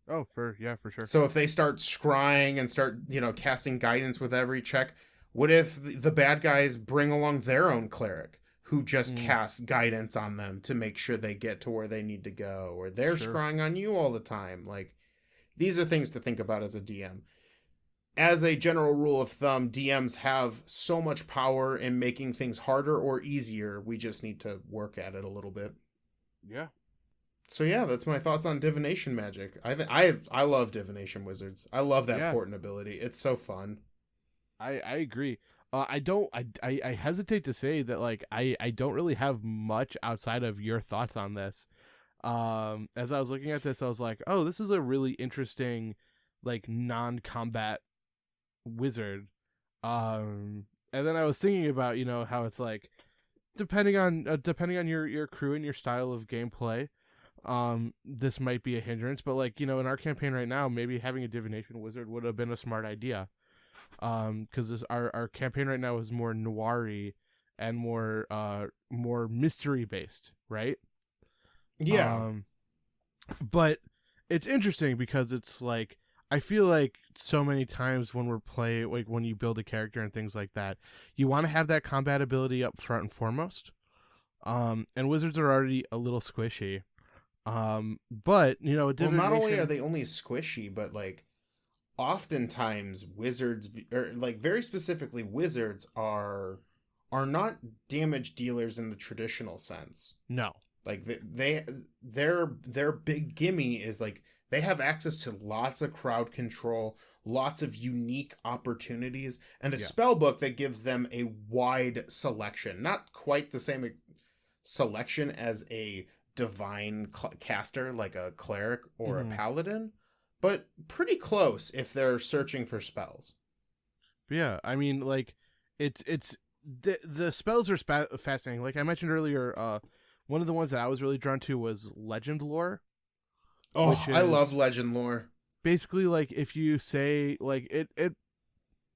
Oh, for sure. So if they start scrying and start, you know, casting guidance with every check, what if the bad guys bring along their own cleric who just casts guidance on them to make sure they get to where they need to go, or they're scrying on you all the time? Like, these are things to think about as a DM. As a general rule of thumb, DMs have so much power in making things harder or easier. We just need to work at it a little bit. Yeah. So yeah, that's my thoughts on divination magic. I love divination wizards. I love that portent ability. It's so fun. I agree. I hesitate to say that, like, I don't really have much outside of your thoughts on this. As I was looking at this, I was like, oh, this is a really interesting, like, non-combat wizard. And then I was thinking about, how it's like, depending on your crew and your style of gameplay, this might be a hindrance. But like, in our campaign right now, maybe having a divination wizard would have been a smart idea. Because our campaign right now is more noir-y and more mystery based, right? Yeah. But it's interesting because it's like, I feel like so many times when when you build a character and things like that, you want to have that combat ability up front and foremost. And wizards are already a little squishy. But Well, not only are they only squishy, but like oftentimes wizards, or like very specifically wizards, are not damage dealers in the traditional sense. No. Like their big gimme is like they have access to lots of crowd control, lots of unique opportunities, and a spell book that gives them a wide selection. Not quite the same selection as a divine caster like a cleric or a paladin, but pretty close if they're searching for spells. Yeah, I mean, like, it's the spells are fascinating. Like I mentioned earlier, one of the ones that I was really drawn to was legend lore. Oh, I love legend lore. Basically, like, if you say, like,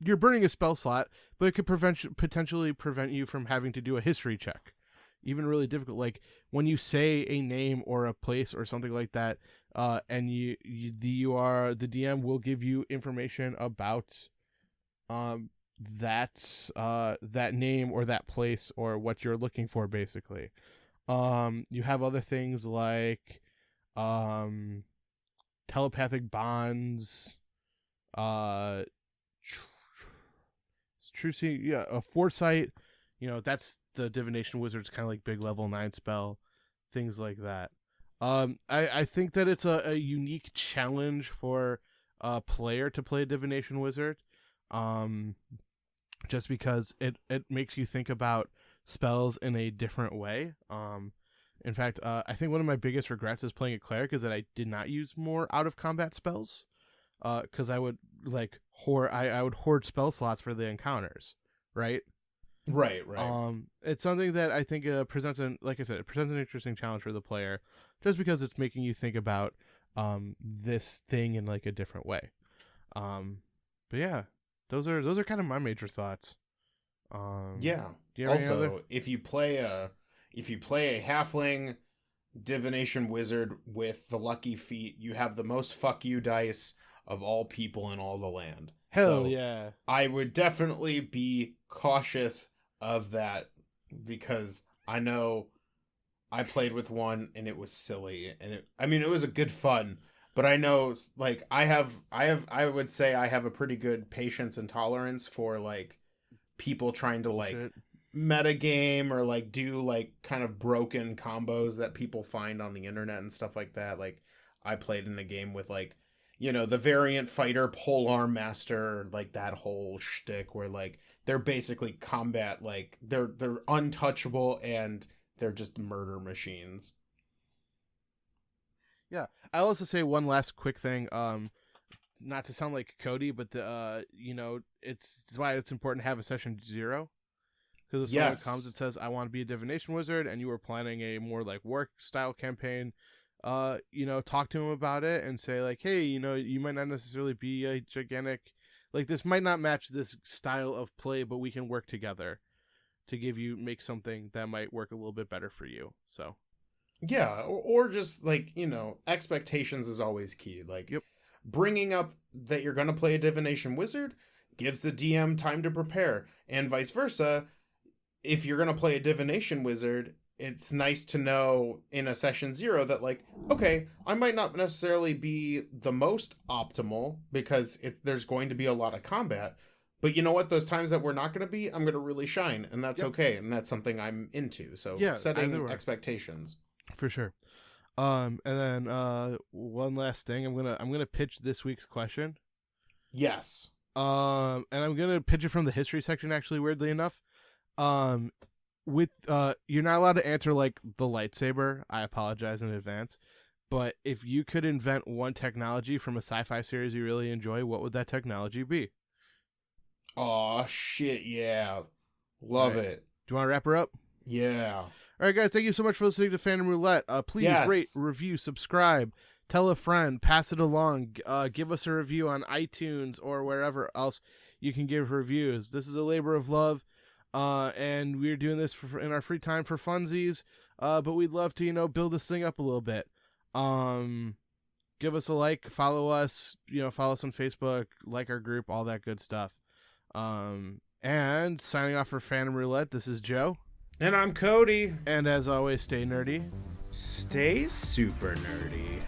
you're burning a spell slot, but it could potentially prevent you from having to do a history check. Even really difficult. Like, when you say a name or a place or something like that, and the DM will give you information about that name or that place or what you're looking for, basically. You have other things like telepathic bonds, true see, a foresight. That's the divination wizard's kind of like big level 9 spell, things like that. I think that it's a unique challenge for a player to play a divination wizard, just because it makes you think about spells in a different way. In fact, I think one of my biggest regrets is playing a cleric is that I did not use more out of combat spells, because I would hoard spell slots for the encounters, right? Right. It's something that I think presents an interesting challenge for the player, just because it's making you think about this thing in like a different way. But yeah, those are kind of my major thoughts. Yeah. Also, if you play a halfling divination wizard with the lucky feat, you have the most fuck you dice of all people in all the land. Hell yeah. I would definitely be cautious of that, because I know I played with one and it was silly, and it was a good fun, but I know, like, I would say I have a pretty good patience and tolerance for like people trying to like metagame or like do like kind of broken combos that people find on the internet and stuff like that. Like, I played in a game with like, the variant fighter polearm master, like that whole shtick where like they're basically combat, like they're untouchable and they're just murder machines. Yeah, I'll also say one last quick thing. Not to sound like Cody, but it's why it's important to have a session 0. Because if someone comes and says, I want to be a divination wizard, and you were planning a more like work style campaign, talk to him about it and say like, hey, you might not necessarily be a gigantic, like, this might not match this style of play, but we can work together to make something that might work a little bit better for you. So yeah, or just like, expectations is always key. Like, bringing up that you're going to play a divination wizard gives the DM time to prepare, and vice versa. If you're going to play a divination wizard, it's nice to know in a session 0 that like, okay, I might not necessarily be the most optimal because there's going to be a lot of combat, but you know what? Those times that we're not going to be, I'm going to really shine, and that's okay, and that's something I'm into. So setting expectations. For sure. And then one last thing, I'm gonna pitch this week's question. Yes. And I'm gonna pitch it from the history section, actually, weirdly enough. With you're not allowed to answer like the lightsaber. I apologize in advance. But if you could invent one technology from a sci-fi series you really enjoy, what would that technology be? Oh shit, yeah. Love Right. it. Do you want to wrap her up? Yeah. All right, guys, thank you so much for listening to Fandom Roulette. Please Yes. rate, review, subscribe, tell a friend, pass it along, give us a review on iTunes or wherever else you can give reviews. This is a labor of love, and we're doing this in our free time for funsies, but we'd love to, build this thing up a little bit. Give us a like, follow us, follow us on Facebook, like our group, all that good stuff. And signing off for Fandom Roulette, this is Joe. And I'm Cody. And as always, stay nerdy. Stay super nerdy.